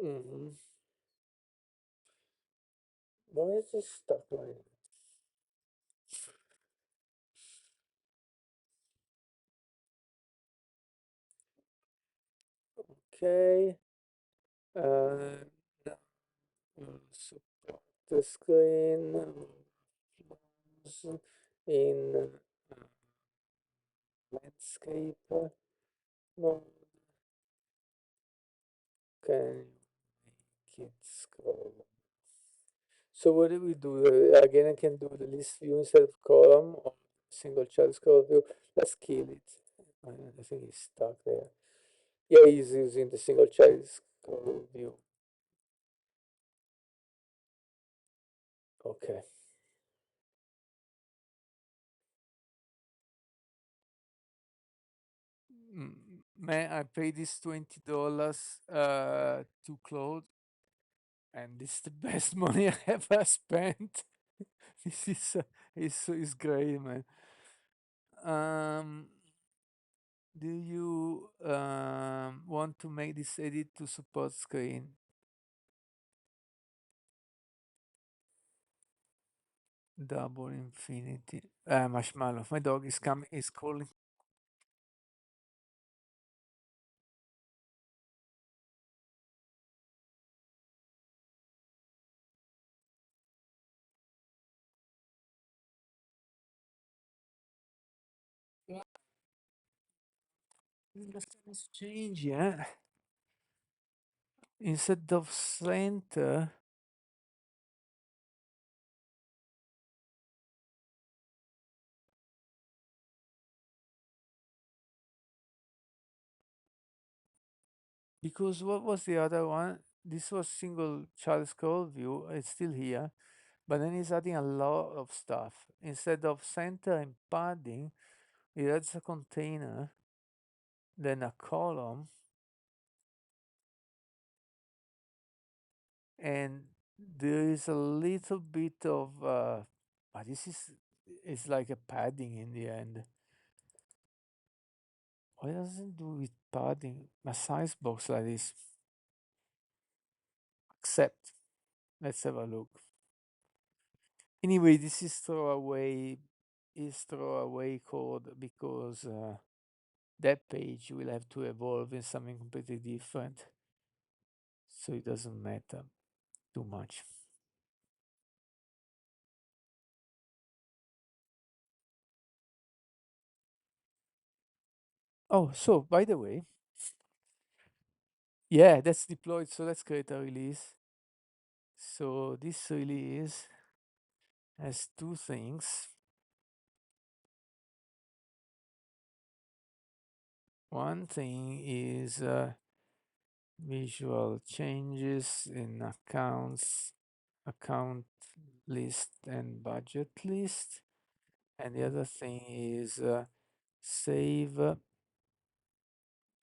mhm. Why is this stuck like okay? Uh, now, support the screen in landscape mode. Okay, make it scroll. So what do we do? Again, I can do the list view instead of column or single child scroll view. Let's kill it. I think he's stuck there. Yeah, he's using the single child scroll view. Okay. May I pay this $20 to Claude? and this is the best money I ever spent. This is great, man. Um, do you want to make this edit to support screen? Double infinity. Marshmallow. My dog is coming. Is calling. Yeah, let's change. Yeah. Instead of center, because what was the other one? This was single child scroll view. It's still here, but then he's adding a lot of stuff. Instead of center and padding, he adds a container, then a column, and there is a little bit of but this is it's like a padding in the end. Why doesn't it do with padding a size box like this? Accept. Let's have a look. Anyway, this is throwaway code because that page will have to evolve in something completely different. So it doesn't matter too much. Oh, so by the way, yeah, that's deployed. So let's create a release. So this release has two things. One thing is visual changes in account list and budget list. And the other thing is save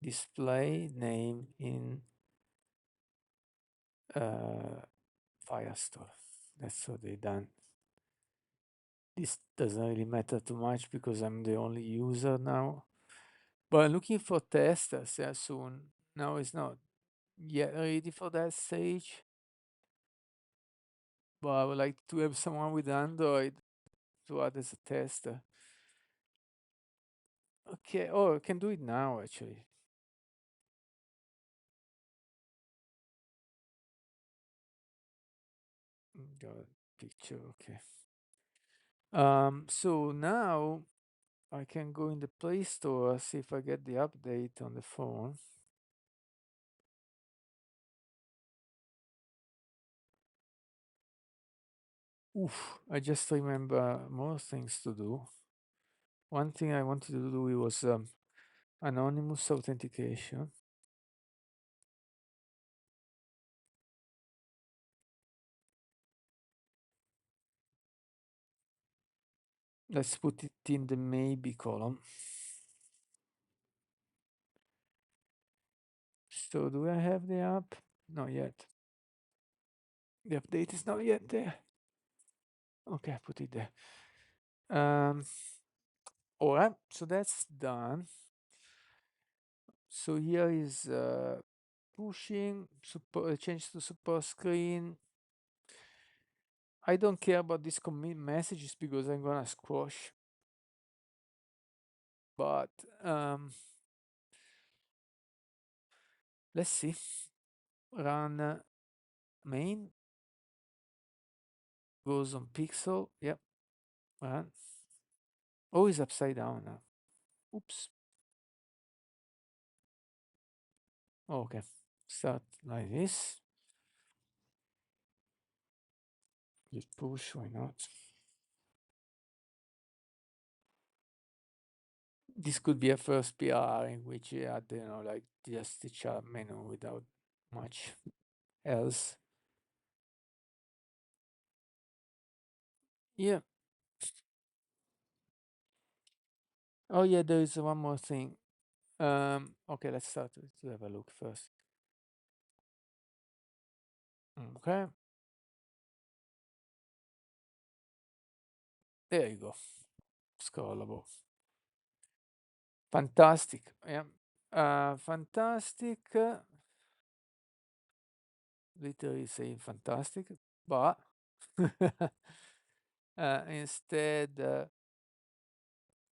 display name in uh, Firestore. That's what they done. This doesn't really matter too much because I'm the only user now. But I'm looking for testers soon. Now it's not yet ready for that stage. But I would like to have someone with Android to add as a tester. Okay, oh, I can do it now actually. Got a picture, okay. So now I can go in the Play Store, see if I get the update on the phone. Oof, I just remember more things to do. One thing I wanted to do was anonymous authentication. Let's put it in the maybe column. So do I have the app? Not yet. The update is not yet there. Okay, I put it there. All right, so that's done. So here is pushing support, change to support screen. I don't care about these commit messages because I'm gonna squash. But let's see. Run main goes on pixel. Yep. Run. Oh, it's upside down now. Oops. Okay. Start like this. Just push. Why not? This could be a first PR in which you add, like just the chat menu without much else. Yeah. Oh yeah, there is one more thing. Okay, let's start to have a look first. Okay, there you go. Scrollable. Fantastic. Yeah. Fantastic. Literally saying fantastic, but instead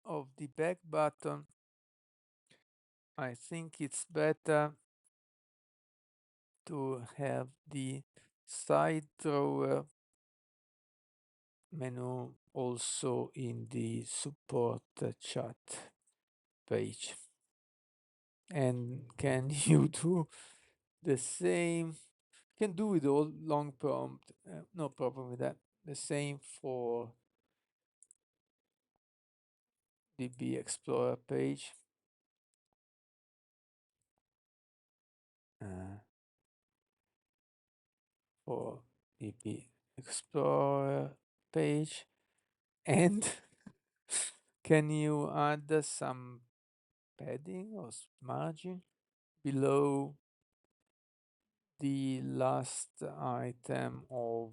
of the back button, I think it's better to have the side drawer menu also in the support chat page. And can you do the same? Can do with all long prompt, no problem with that. The same for DB Explorer page. Uh, for DB Explorer page. And can you add some padding or margin below the last item of,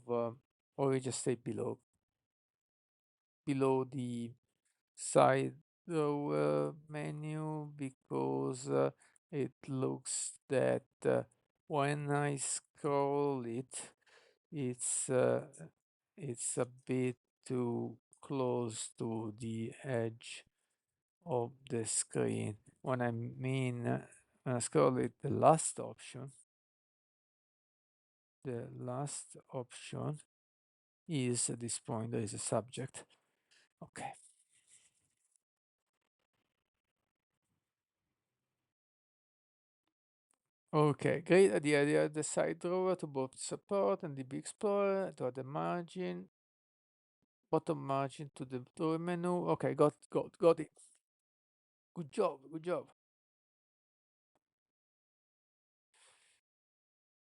or you just say below the side menu, because it looks that when I scroll it, it's uh, it's a bit too close to the edge of the screen. When I mean when I scroll it, the last option is at this point there is a subject. Okay. Okay, great. The idea of the side drawer to both support and DB Explorer to add the margin, bottom margin to the drawer menu. Okay, got it. Good job, good job.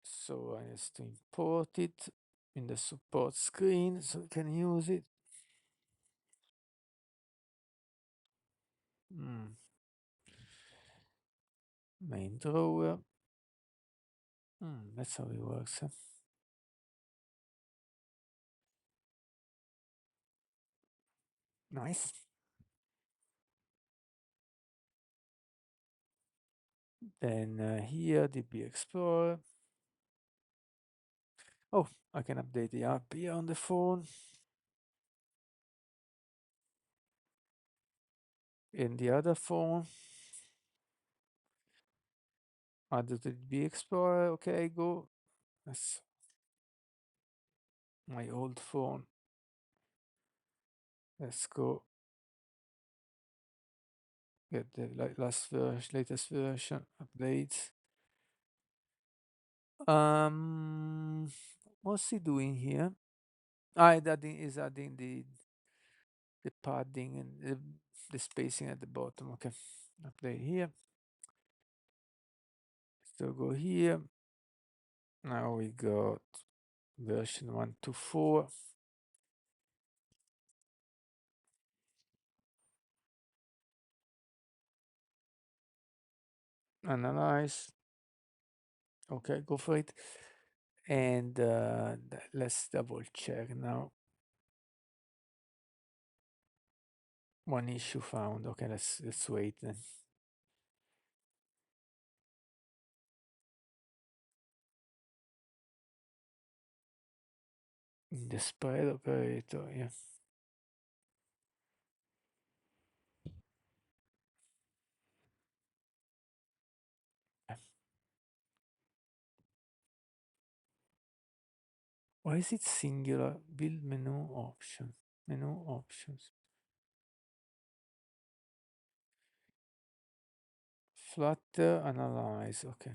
So I have to import it in the support screen so we can use it. Main drawer. That's how it works. Nice. Then here, DB Explorer. Oh, I can update the app here on the phone. In the other phone, add the DB Explorer. Okay, go. That's my old phone. Let's go get the latest version updates. What's he doing here? Is adding the padding and the spacing at the bottom. Okay, update here. So go here. Now we got version 124. Analyze. Okay, go for it. And let's double check now. One issue found. Okay, let's wait then. In the spread operator, yeah. Why is it singular? Build menu option. Menu options. Flutter analyze. Okay.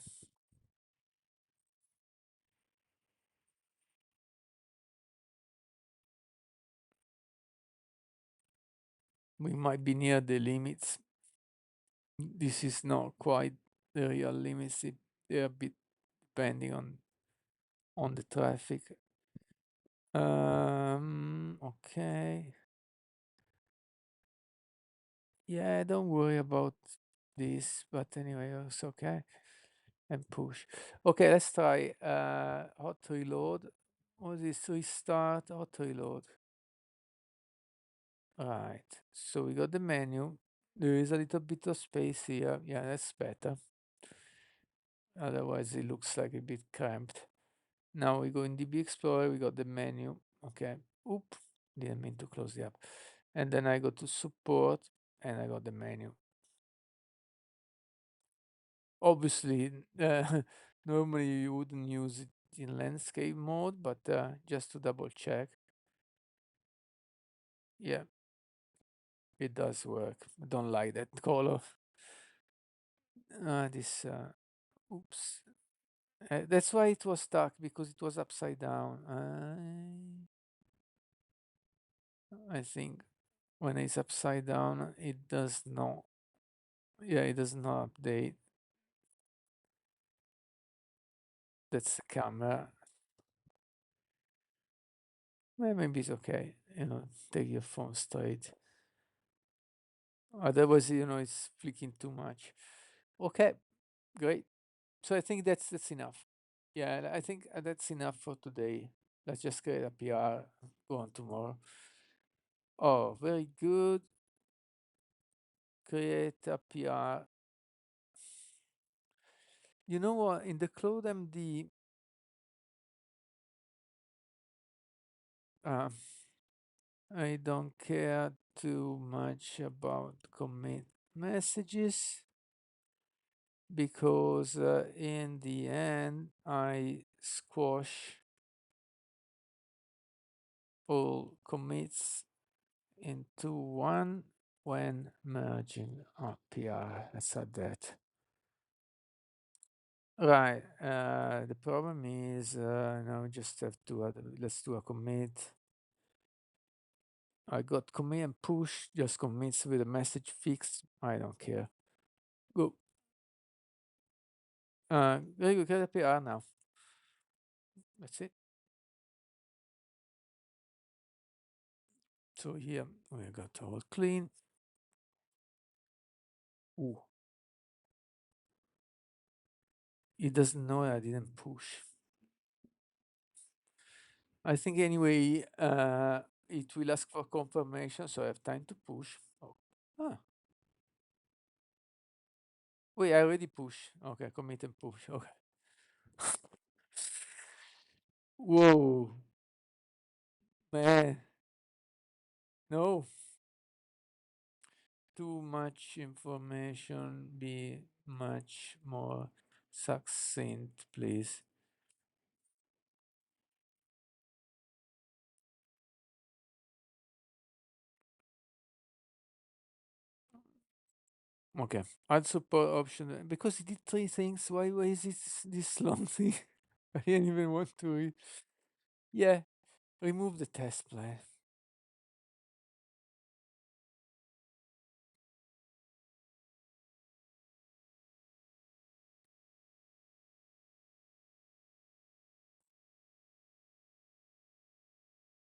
We might be near the limits. This is not quite the real limits. They're a bit depending on the traffic. Okay. Yeah, don't worry about this, but anyway, it's okay. and push. Okay, let's try hot reload. Or this restart hot reload. Right. So we got the menu. There is a little bit of space here. Yeah, that's better. Otherwise, it looks like a bit cramped. Now we go in DB Explorer. We got the menu. Okay. Oop. Didn't mean to close the app. And then I go to support and I got the menu. Obviously, normally you wouldn't use it in landscape mode, but just to double check. Yeah, it does work. I don't like that color. This, oops. That's why it was stuck because it was upside down. I think when it's upside down, it does not. Yeah, it does not update. That's the camera. Well, maybe it's okay. Take your phone straight. Otherwise, it's flicking too much. Okay, great. So I think that's enough. Yeah, I think that's enough for today. Let's just create a PR, go on tomorrow. Oh, very good. Create a PR. You know what? In the Cloud MD, um, I don't care too much about commit messages because in the end, I squash all commits into one when merging a PR. Let's add that. Right. The problem is now we just have to let's do a commit. I got commit and push, just commits with a message fixed. I don't care. Go. Very good. Get a PR now. That's it. So here we got all clean. Ooh. It doesn't know I didn't push. I think anyway, it will ask for confirmation, so I have time to push. Oh. Ah. Wait, I already push. Okay, commit and push. Okay. Whoa, man. No, too much information. Be much more succinct, please. Okay, add support option because it did three things. Why is it this long thing? I didn't even want to read. Yeah, remove the test plan.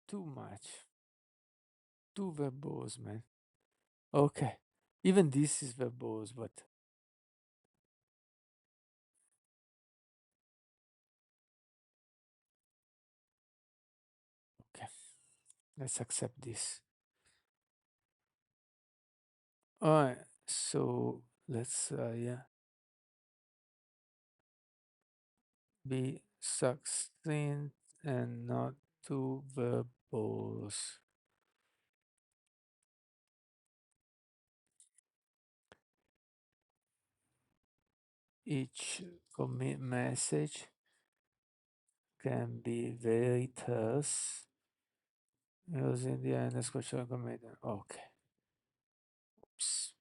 Too much. Too verbose, man. Okay. Even this is verbose, but okay. Let's accept this. All right. So let's yeah, be succinct and not too verbose. Each commit message can be very terse using the underscore short commit. Okay. Oops.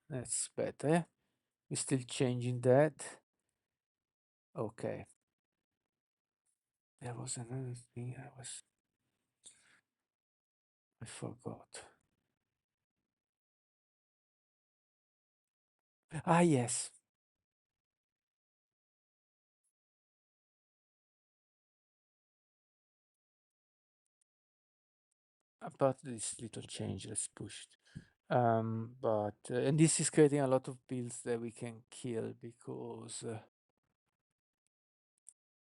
That's better. We're still changing that. Okay. There was another thing I forgot. Ah, yes. About this little change, let's push it. But and this is creating a lot of builds that we can kill because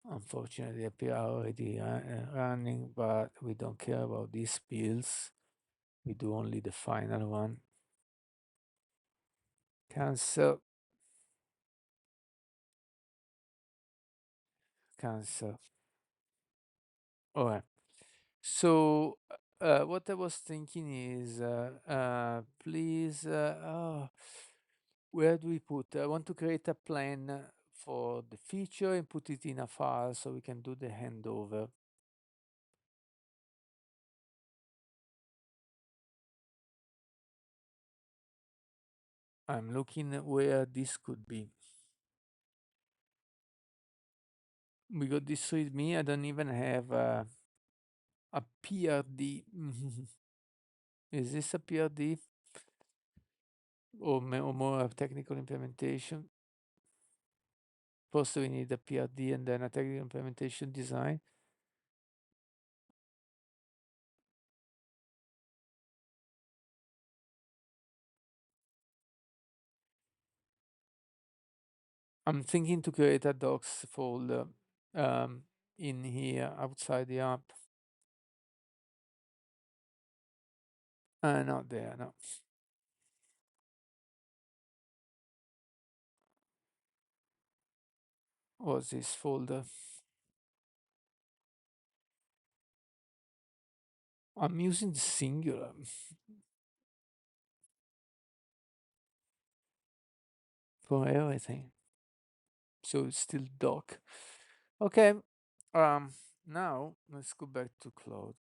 Unfortunately, they are already running, but we don't care about these builds. We do only the final one. Cancel, cancel. All right. So, what I was thinking is, please, where do we put? I want to create a plan for the feature and put it in a file so we can do the handover. I'm looking at where this could be. We got this with me. I don't even have a PRD. Is this a PRD or, or more a technical implementation? First, we need a PRD and then a technical implementation design. I'm thinking to create a docs folder um, in here outside the app. Not there, no. What's this folder? I'm using the singular for everything. So it's still doc. Okay. Now let's go back to cloud.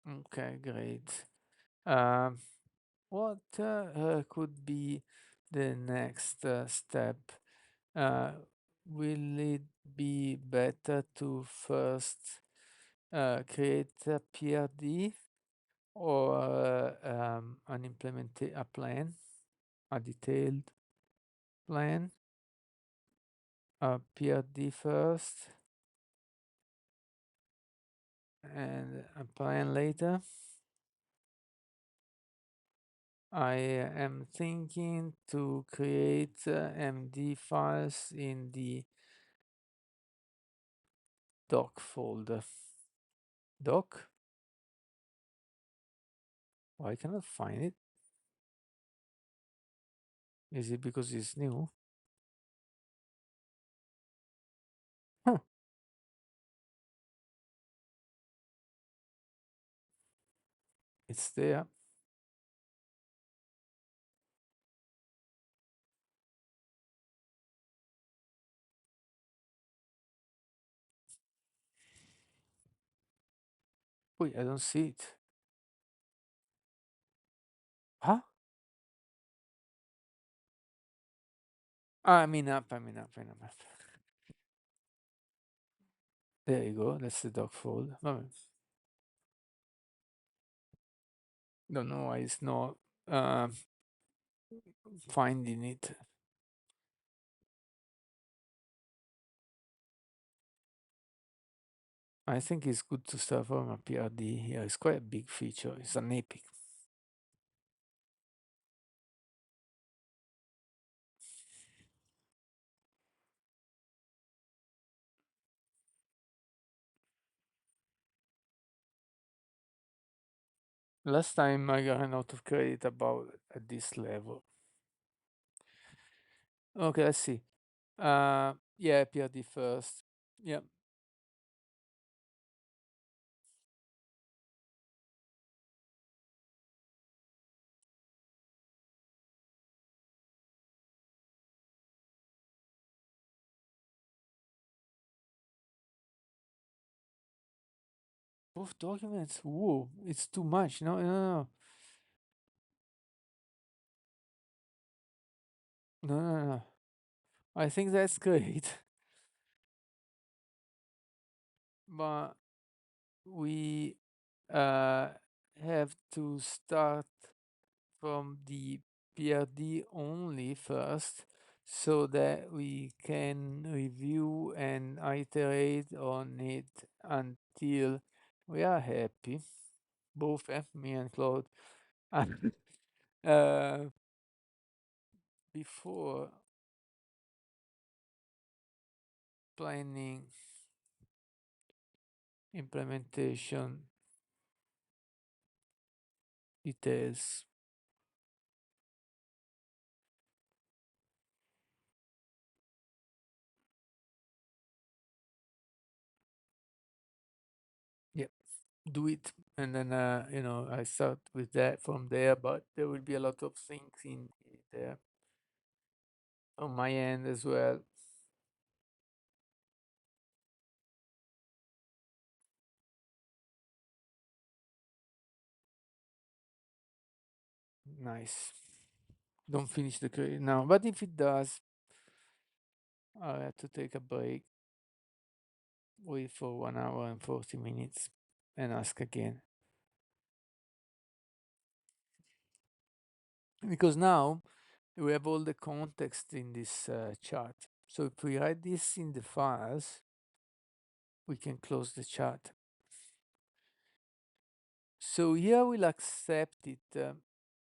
Okay, great. Um, what could be the next step? Uh, will it be better to first create a PRD or a plan, a detailed plan, a PRD first and a plan later? I am thinking to create MD files in the doc folder. Doc? Why I cannot find it? Is it because it's new? Huh, it's there. Wait, I don't see it. Huh? I mean up. There you go. That's the doc folder. Don't know why it's not um, finding it. I think it's good to start from a PRD here. It's quite a big feature. It's an epic. Last time I got an out of credit about at this level. Okay, let's see. Yeah, PRD first. Yeah. Both documents. Whoa, it's too much. No. I think that's great, but we uh have to start from the PRD only first so that we can review and iterate on it until we are happy, both me and Claude. uh, Before planning, implementation, details. Yeah, do it. And then, I start with that from there, but there will be a lot of things in there on my end as well. Nice. Don't finish the query now, but if it does, I have to take a break, wait for 1 hour and 40 minutes, and ask again. Because now we have all the context in this chart. So if we write this in the files, we can close the chart. So here we'll accept it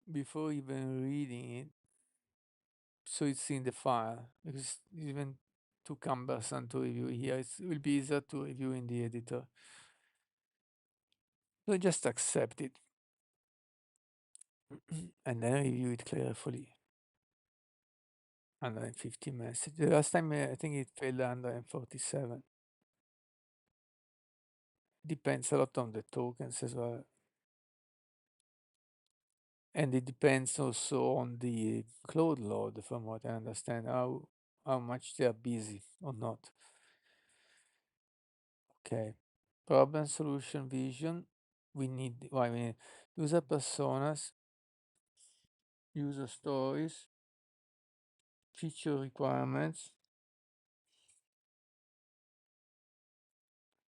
before even reading it. So it's in the file because it's even too cumbersome to review here. It will be easier to review in the editor. So just accept it and then review it carefully. 150 message. The last time I think it failed 147. Depends a lot on the tokens as well. And it depends also on the cloud load, from what I understand, how much they are busy or not. Okay. Problem solution vision. We need user personas, user stories, feature requirements,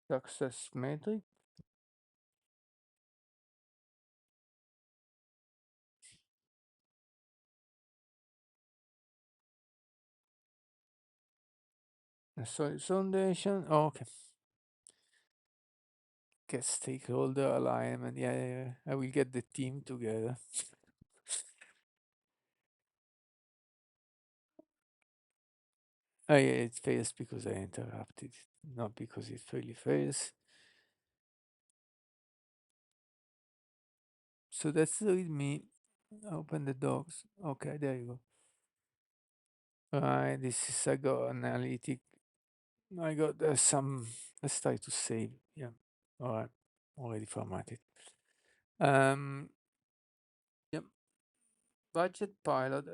success metric. Sorry, foundation. Oh, okay. Get stakeholder alignment. Yeah, yeah, yeah. I will get the team together. Oh, yeah, it fails because I interrupted, not because it really fails. So that's readme. Open the docs. Okay, there you go. Right, this is I got analytic. I got some. Let's try to save. Yeah. All right. Already formatted. Um. Yep. Budget pilot.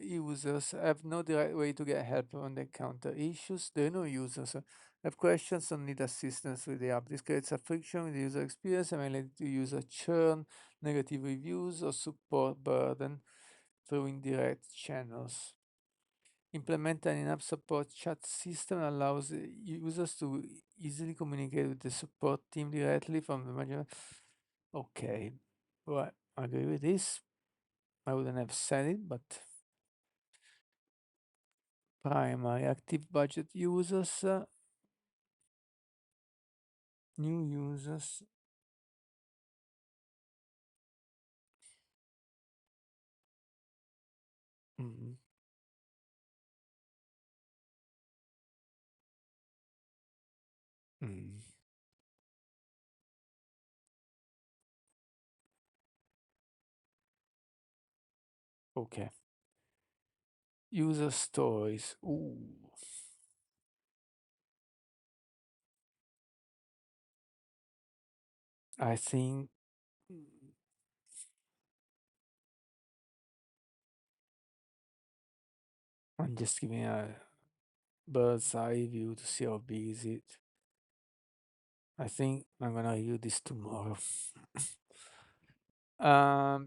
Users have no direct way to get help when they encounter issues. There are no users. Have questions or need assistance with the app. This creates a friction with the user experience and may lead to user churn, negative reviews, or support burden through indirect channels. Implement an in-app support chat system allows users to easily communicate with the support team directly from the manager. Okay, well, I agree with this. I wouldn't have said it, but primary active budget users, new users. Mm, mm, okay. User stories. Ooh, I think I'm just giving a bird's eye view to see how big is it. I think I'm gonna review this tomorrow.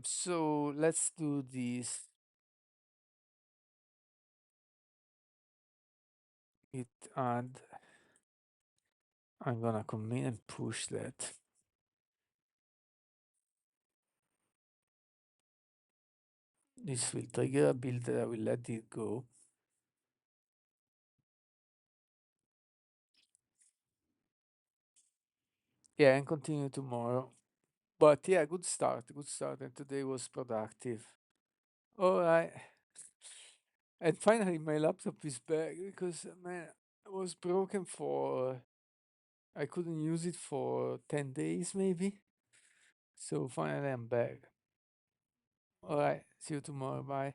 So let's do this. It add. I'm gonna commit and push that. This will trigger a build that I will let it go. Yeah, and continue tomorrow. But yeah, good start, good start. And today was productive. All right. And finally, my laptop is back because, man, It was broken for I couldn't use it for 10 days maybe. So finally I'm back. All right, see you tomorrow. Bye.